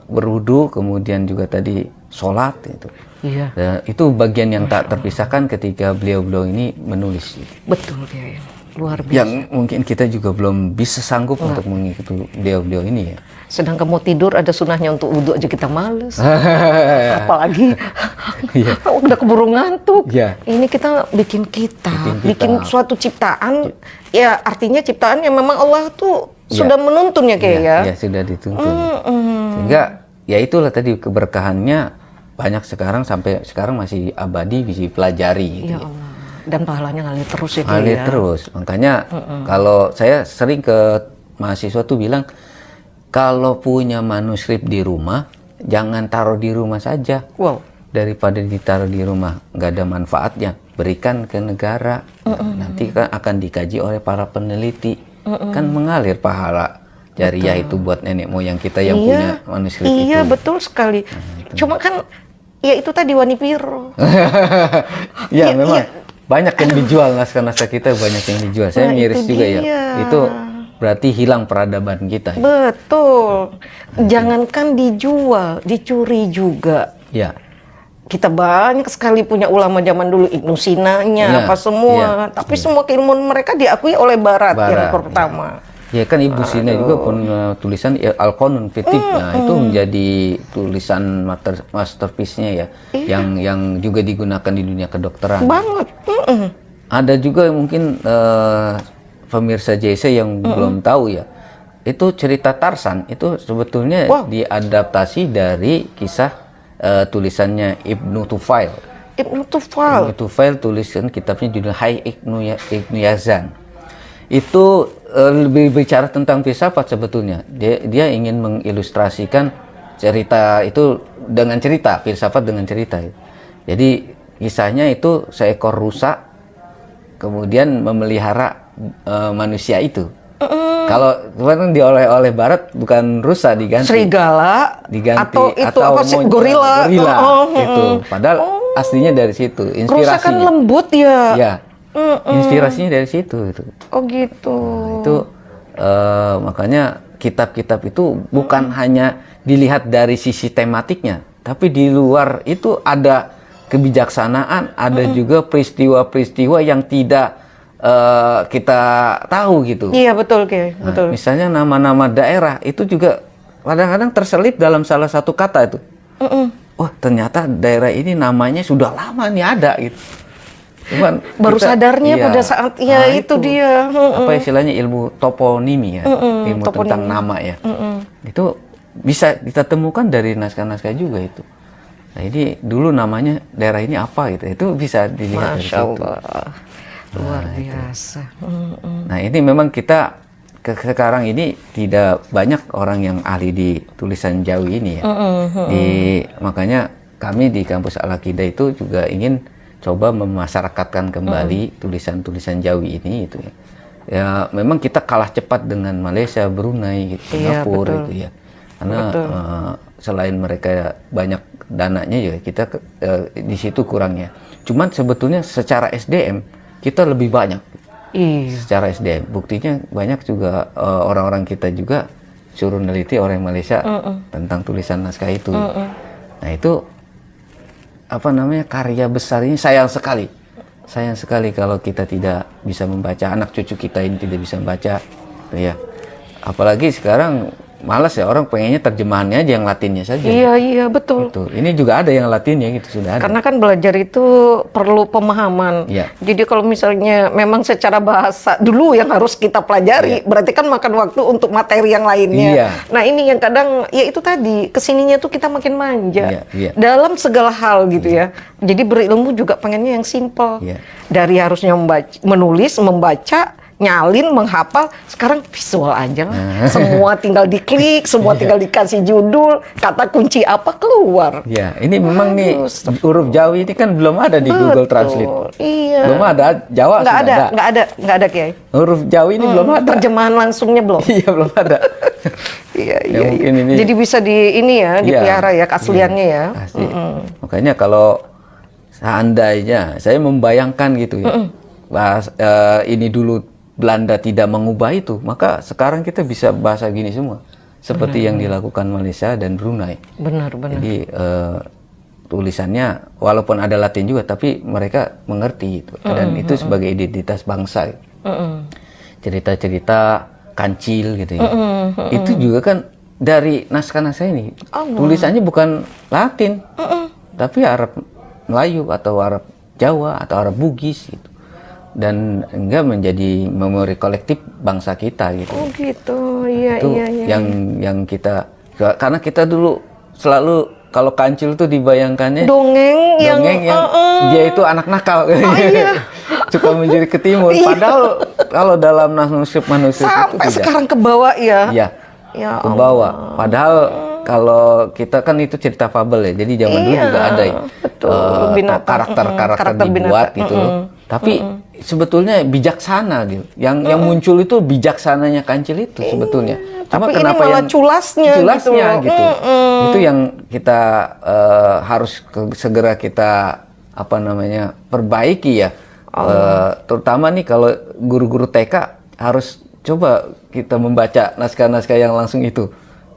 [SPEAKER 1] berwudu, kemudian juga tadi sholat itu.
[SPEAKER 2] Iya,
[SPEAKER 1] Itu bagian yang tak terpisahkan ketika beliau-beliau ini menulis.
[SPEAKER 2] betul ya. luar biasa.
[SPEAKER 1] Yang mungkin kita juga belum bisa sanggup untuk mengikuti beliau-beliau ini ya.
[SPEAKER 2] Sedangkan mau tidur ada sunahnya untuk wudhu aja kita males. Apalagi udah keburu ngantuk. Ini kita bikin suatu ciptaan. Ya artinya ciptaan yang memang Allah tuh sudah menuntun ya kayak ya.
[SPEAKER 1] Ya sudah dituntun. Sehingga ya itulah tadi keberkahannya banyak sekarang sampai sekarang masih abadi bisa dipelajari gitu.
[SPEAKER 2] Ya Allah. Dan pahalanya ngalir terus ya.
[SPEAKER 1] Ngalir terus. Makanya kalau saya sering ke mahasiswa tuh bilang, kalau punya manuskrip di rumah, jangan taruh di rumah saja.
[SPEAKER 2] Wow.
[SPEAKER 1] Daripada ditaruh di rumah, nggak ada manfaatnya. Berikan ke negara. Nanti kan akan dikaji oleh para peneliti. Kan mengalir pahala jariah itu buat nenek moyang kita yang punya manuskrip itu.
[SPEAKER 2] Iya, betul sekali. Cuma kan, ya itu tadi Wanipiro.
[SPEAKER 1] Ya, memang banyak yang dijual, naskah-naskah kita banyak yang dijual. Saya miris juga ya. Itu berarti hilang peradaban kita.
[SPEAKER 2] Betul. Jangankan dijual, dicuri juga.
[SPEAKER 1] Ya.
[SPEAKER 2] Kita banyak sekali punya ulama zaman dulu, Ibnu Sinanya, apa semua. Tapi semua keilmuan mereka diakui oleh Barat yang pertama.
[SPEAKER 1] Ya kan Ibu Sina juga pun tulisan Al-Qanun fi Tibb. Nah, itu menjadi tulisan masterpiece-nya ya. Yang juga digunakan di dunia kedokteran.
[SPEAKER 2] Banget.
[SPEAKER 1] Ada juga mungkin pemirsa JC yang belum tahu ya. Itu cerita Tarsan itu sebetulnya diadaptasi dari kisah tulisannya Ibnu Tufail.
[SPEAKER 2] Ibnu Tufail
[SPEAKER 1] tulisan kitabnya judul Hai Ibnu Yazan. Itu lebih bicara tentang filsafat sebetulnya. Dia ingin mengilustrasikan cerita itu dengan cerita, filsafat dengan cerita. Jadi kisahnya itu seekor rusa kemudian memelihara manusia itu. Kalau kemarin diolah oleh Barat bukan rusa diganti.
[SPEAKER 2] Serigala
[SPEAKER 1] diganti
[SPEAKER 2] atau apa sih, gorila.
[SPEAKER 1] Itu. Padahal aslinya dari situ. Inspirasinya.
[SPEAKER 2] Rusa kan lembut ya.
[SPEAKER 1] Ya. Inspirasinya dari situ.
[SPEAKER 2] Oh gitu.
[SPEAKER 1] Nah, itu makanya kitab-kitab itu bukan hanya dilihat dari sisi tematiknya, tapi di luar itu ada kebijaksanaan, ada juga peristiwa-peristiwa yang tidak kita tahu gitu.
[SPEAKER 2] Iya betul, betul.
[SPEAKER 1] Misalnya nama-nama daerah itu juga kadang-kadang terselip dalam salah satu kata itu. Wah ternyata daerah ini namanya sudah lama nih ada gitu. Cuman
[SPEAKER 2] baru sadarnya pada saat itu dia
[SPEAKER 1] apa istilahnya ilmu toponimi ya, ilmu tentang nama ya. Itu bisa kita temukan dari naskah-naskah juga itu. Nah ini dulu namanya daerah ini apa gitu, itu bisa dilihat dari situ.
[SPEAKER 2] Luar biasa.
[SPEAKER 1] Nah ini memang kita sekarang ini tidak banyak orang yang ahli di tulisan Jawi ini ya. Makanya kami di kampus Al-Aqidah itu juga ingin coba memasyarakatkan kembali tulisan-tulisan Jawi ini gitu ya. Ya memang kita kalah cepat dengan Malaysia, Brunei, gitu, Singapura gitu ya. Karena selain mereka banyak dananya ya kita di situ kurangnya. Cuman sebetulnya secara SDM kita lebih banyak. Secara SDM buktinya banyak juga orang-orang kita juga suruh neliti orang Malaysia tentang tulisan naskah itu. Nah itu apa namanya karya besar ini sayang sekali kalau kita tidak bisa membaca, anak cucu kita ini tidak bisa membaca ya. Apalagi sekarang malas ya, orang pengennya terjemahannya aja yang Latinnya saja.
[SPEAKER 2] Iya betul.
[SPEAKER 1] Ini juga ada yang Latinnya gitu, sudah ada.
[SPEAKER 2] Karena kan belajar itu perlu pemahaman. Jadi kalau misalnya memang secara bahasa dulu yang harus kita pelajari, berarti kan makan waktu untuk materi yang lainnya. Nah ini yang kadang ya itu tadi kesininya tuh kita makin manja dalam segala hal gitu ya. Jadi berilmu juga pengennya yang simple. Dari harusnya menulis, membaca, nyalin, menghafal, sekarang visual aja lah. Semua tinggal diklik, semua tinggal dikasih judul, kata kunci apa keluar.
[SPEAKER 1] Ya, ini memang nih huruf Jawi ini kan belum ada di Google Translate. Belum ada, Jawa
[SPEAKER 2] nggak ada Kiai.
[SPEAKER 1] Huruf Jawi ini belum ada.
[SPEAKER 2] Terjemahan langsungnya belum.
[SPEAKER 1] Iya, belum ada. Mungkin ini.
[SPEAKER 2] Jadi bisa dipelihara ya keasliannya ya.
[SPEAKER 1] Asli. Makanya kalau seandainya saya membayangkan gitu ya. Ini dulu Belanda tidak mengubah itu, maka sekarang kita bisa bahasa gini semua, seperti yang dilakukan Malaysia dan Brunei.
[SPEAKER 2] Benar.
[SPEAKER 1] Jadi tulisannya walaupun ada Latin juga, tapi mereka mengerti itu, dan itu sebagai identitas bangsa. cerita-cerita kancil gitu ya. Itu juga kan dari naskah-naskah ini. Tulisannya bukan Latin, tapi Arab Melayu atau Arab Jawa atau Arab Bugis gitu. Dan enggak menjadi memori kolektif bangsa kita gitu.
[SPEAKER 2] Oh gitu, iya
[SPEAKER 1] Itu
[SPEAKER 2] iya.
[SPEAKER 1] yang kita, karena kita dulu selalu kalau kancil tuh dibayangkannya
[SPEAKER 2] Dongeng yang
[SPEAKER 1] dia itu anak nakal,
[SPEAKER 2] iya.
[SPEAKER 1] suka menjadi ke timur. Padahal kalau dalam manuskrip itu
[SPEAKER 2] sampai
[SPEAKER 1] tidak.
[SPEAKER 2] sekarang ke bawah ya.
[SPEAKER 1] Iya,
[SPEAKER 2] Ya
[SPEAKER 1] ke bawah. Padahal kalau kita kan itu cerita fabel ya, jadi zaman dulu juga ada ya, karakter-karakter dibuat gitu. Tapi sebetulnya bijaksana gitu. Yang muncul itu bijaksananya kancil itu sebetulnya. Cuma
[SPEAKER 2] tapi
[SPEAKER 1] kenapa
[SPEAKER 2] ini malah culasnya
[SPEAKER 1] gitu. Itu yang kita harus segera kita perbaiki ya. Terutama nih kalau guru-guru TK harus coba kita membaca naskah-naskah yang langsung itu.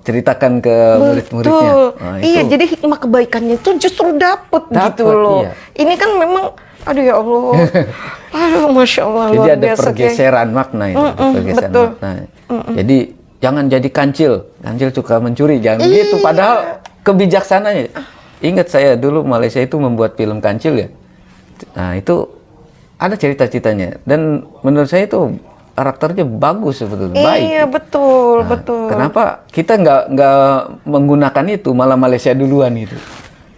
[SPEAKER 1] Ceritakan ke murid-muridnya.
[SPEAKER 2] Nah, iya, jadi hikmah kebaikannya itu justru dapet gitu loh.
[SPEAKER 1] Iya.
[SPEAKER 2] Ini kan memang, aduh ya Allah, aduh Masya Allah,
[SPEAKER 1] jadi
[SPEAKER 2] luar
[SPEAKER 1] ada
[SPEAKER 2] biasa,
[SPEAKER 1] pergeseran makna itu, makna. Jadi jangan jadi kancil suka mencuri, jangan gitu. Padahal kebijaksananya. Ingat saya dulu Malaysia itu membuat film kancil ya. Nah itu ada cerita-ceritanya dan menurut saya itu karakternya bagus sebetulnya, baik.
[SPEAKER 2] Iya betul, betul.
[SPEAKER 1] Kenapa kita nggak menggunakan itu, malah Malaysia duluan gitu.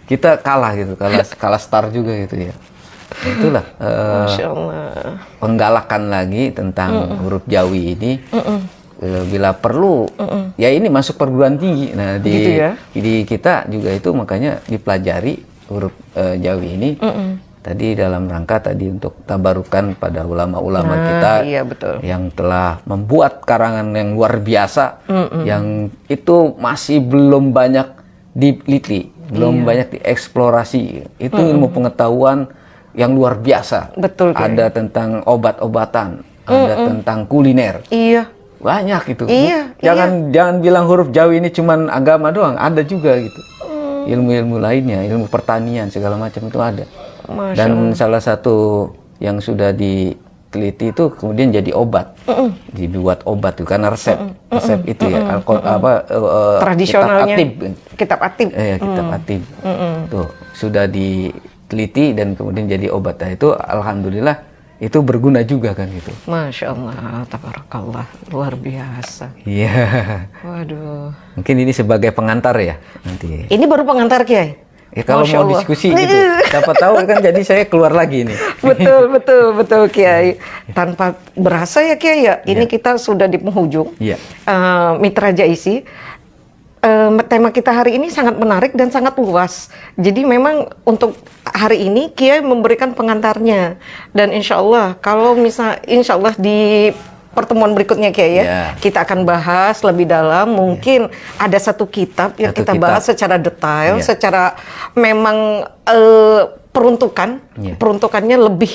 [SPEAKER 1] Kita kalah gitu, kalah star juga gitu ya. Nah, itulah
[SPEAKER 2] Masya Allah.
[SPEAKER 1] penggalakan lagi tentang huruf Jawi ini. Bila perlu, ya ini masuk perguruan tinggi. Nah
[SPEAKER 2] Gitu ya?
[SPEAKER 1] di kita juga itu makanya dipelajari huruf Jawi ini. Tadi dalam rangka untuk tabarukan pada ulama-ulama kita
[SPEAKER 2] iya, betul.
[SPEAKER 1] yang telah membuat karangan yang luar biasa, yang itu masih belum banyak diteliti, belum banyak dieksplorasi. Itu ilmu pengetahuan yang luar biasa.
[SPEAKER 2] Betul.
[SPEAKER 1] Ada tentang obat-obatan, ada tentang kuliner.
[SPEAKER 2] Iya.
[SPEAKER 1] Banyak itu.
[SPEAKER 2] Iya,
[SPEAKER 1] Jangan bilang huruf Jawi ini cuman agama doang, ada juga gitu. Ilmu-ilmu lainnya, ilmu pertanian segala macam itu ada. Dan salah satu yang sudah diteliti itu kemudian jadi obat, dibuat obat itu karena resep itu ya,
[SPEAKER 2] tradisionalnya kitab atib.
[SPEAKER 1] Kitab atib tuh sudah diteliti dan kemudian jadi obat. Nah, itu alhamdulillah itu berguna juga kan itu.
[SPEAKER 2] Masya Allah, tabarakallah, luar biasa.
[SPEAKER 1] Iya.
[SPEAKER 2] Waduh.
[SPEAKER 1] Mungkin ini sebagai pengantar ya nanti.
[SPEAKER 2] Ini baru pengantar Kiai.
[SPEAKER 1] Ya, kalau
[SPEAKER 2] Masya
[SPEAKER 1] mau
[SPEAKER 2] Allah.
[SPEAKER 1] diskusi gitu, siapa tahu kan jadi saya keluar lagi nih.
[SPEAKER 2] betul Kiai. Tanpa berasa ya Kiai ya, ini kita sudah di penghujung.
[SPEAKER 1] Iya.
[SPEAKER 2] Mitra Jaisi, tema kita hari ini sangat menarik dan sangat luas. Jadi memang untuk hari ini Kiai memberikan pengantarnya. Dan insya Allah kalau insya Allah di pertemuan berikutnya Kiai ya, kita akan bahas lebih dalam. Mungkin ada satu kitab yang kita bahas secara detail, secara memang peruntukannya lebih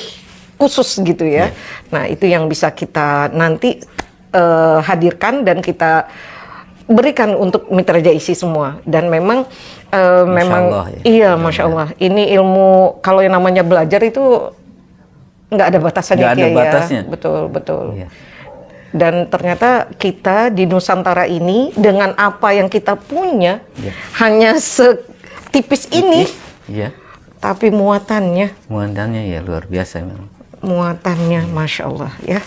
[SPEAKER 2] khusus gitu ya. Nah itu yang bisa kita nanti hadirkan dan kita berikan untuk Mitra Jaisi semua. Dan memang Masya Allah, ini ilmu kalau yang namanya belajar itu nggak ada batasannya Kiai ya. Betul. Iya. Dan ternyata kita di Nusantara ini dengan apa yang kita punya hanya setipis ini, tapi muatannya
[SPEAKER 1] ya luar biasa memang.
[SPEAKER 2] Muatannya, Masya Allah ya.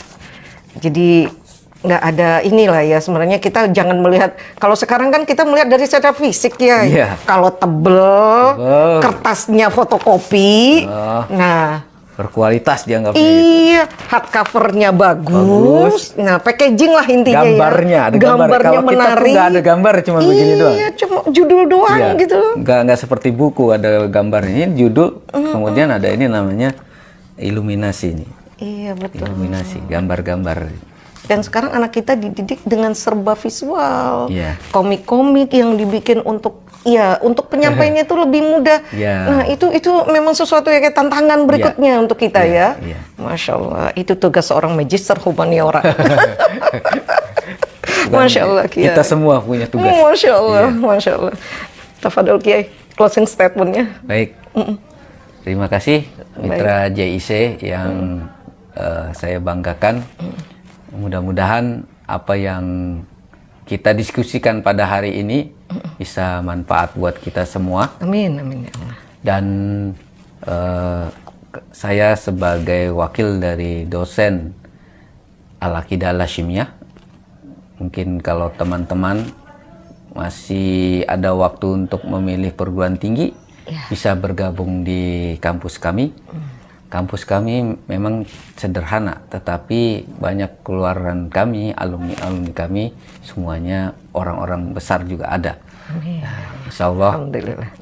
[SPEAKER 2] Jadi nggak ada inilah ya, sebenarnya kita jangan melihat, kalau sekarang kan kita melihat dari secara fisik ya. Kalau tebel, kertasnya fotokopi, nah
[SPEAKER 1] berkualitas dianggap.
[SPEAKER 2] Iya, hardcovernya bagus. Nah, packaging lah intinya
[SPEAKER 1] gambarnya,
[SPEAKER 2] ya.
[SPEAKER 1] Ada gambarnya
[SPEAKER 2] Gambarnya
[SPEAKER 1] kalau
[SPEAKER 2] menarik.
[SPEAKER 1] Kita nggak ada gambar, cuma begini doang.
[SPEAKER 2] Iya, cuma judul doang gitu.
[SPEAKER 1] Nggak seperti buku ada gambarnya. Ini judul, kemudian ada ini namanya iluminasi nih.
[SPEAKER 2] Iya betul.
[SPEAKER 1] Iluminasi, gambar-gambar.
[SPEAKER 2] Dan sekarang anak kita dididik dengan serba visual, komik-komik yang dibikin untuk penyampaiannya itu lebih mudah. Nah itu memang sesuatu yang kayak tantangan berikutnya untuk kita ya. Masya Allah, itu tugas seorang magister humaniora. Masya Allah Kiai.
[SPEAKER 1] Kita semua punya tugas.
[SPEAKER 2] Masya Allah, Masya Allah. Tafadhol Kiai, closing statementnya.
[SPEAKER 1] Baik. Terima kasih Mitra JIC yang saya banggakan. Mudah-mudahan apa yang kita diskusikan pada hari ini bisa manfaat buat kita semua.
[SPEAKER 2] Amin, amin ya Allah.
[SPEAKER 1] Dan saya sebagai wakil dari dosen Al-Aqidah Al-Hasyimiyah, mungkin kalau teman-teman masih ada waktu untuk memilih perguruan tinggi, bisa bergabung di kampus kami. Kampus kami memang sederhana, tetapi banyak keluaran kami, alumni-alumni kami, semuanya orang-orang besar juga ada. Nah, insya Allah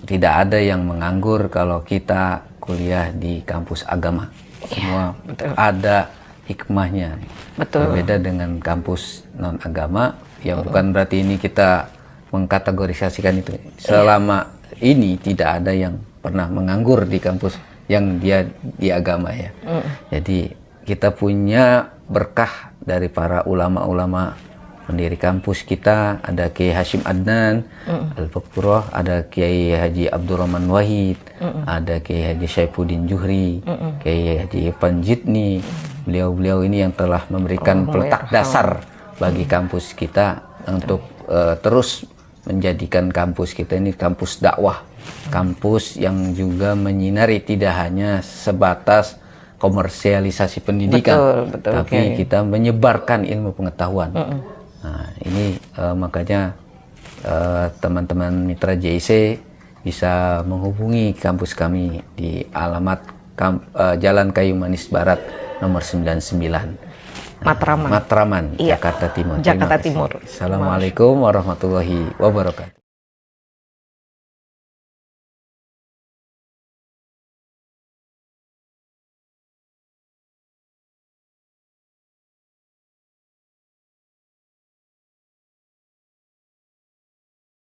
[SPEAKER 1] tidak ada yang menganggur kalau kita kuliah di kampus agama. Semua ada hikmahnya. Berbeda dengan kampus non-agama, ya bukan berarti ini kita mengkategorisasikan itu. Selama ini tidak ada yang pernah menganggur di kampus yang dia di agama ya. Jadi kita punya berkah dari para ulama-ulama pendiri kampus kita. Ada Kiai Hashim Adnan Al-Fakfurah, ada Kiai Haji Abdurrahman Wahid, ada Kiai Haji Syaifuddin Juhri, Kiai Haji Irfan Jidni. Beliau-beliau ini yang telah memberikan peletak dasar bagi kampus kita untuk terus menjadikan kampus kita ini kampus dakwah. Kampus yang juga menyinari tidak hanya sebatas komersialisasi pendidikan, tapi kita menyebarkan ilmu pengetahuan. Nah, ini makanya teman-teman mitra JIC bisa menghubungi kampus kami di alamat Jalan Kayu Manis Barat nomor 99.
[SPEAKER 2] Matraman.
[SPEAKER 1] Matraman, Jakarta Timur.
[SPEAKER 2] Jakarta Timur.
[SPEAKER 1] Assalamualaikum warahmatullahi wabarakatuh.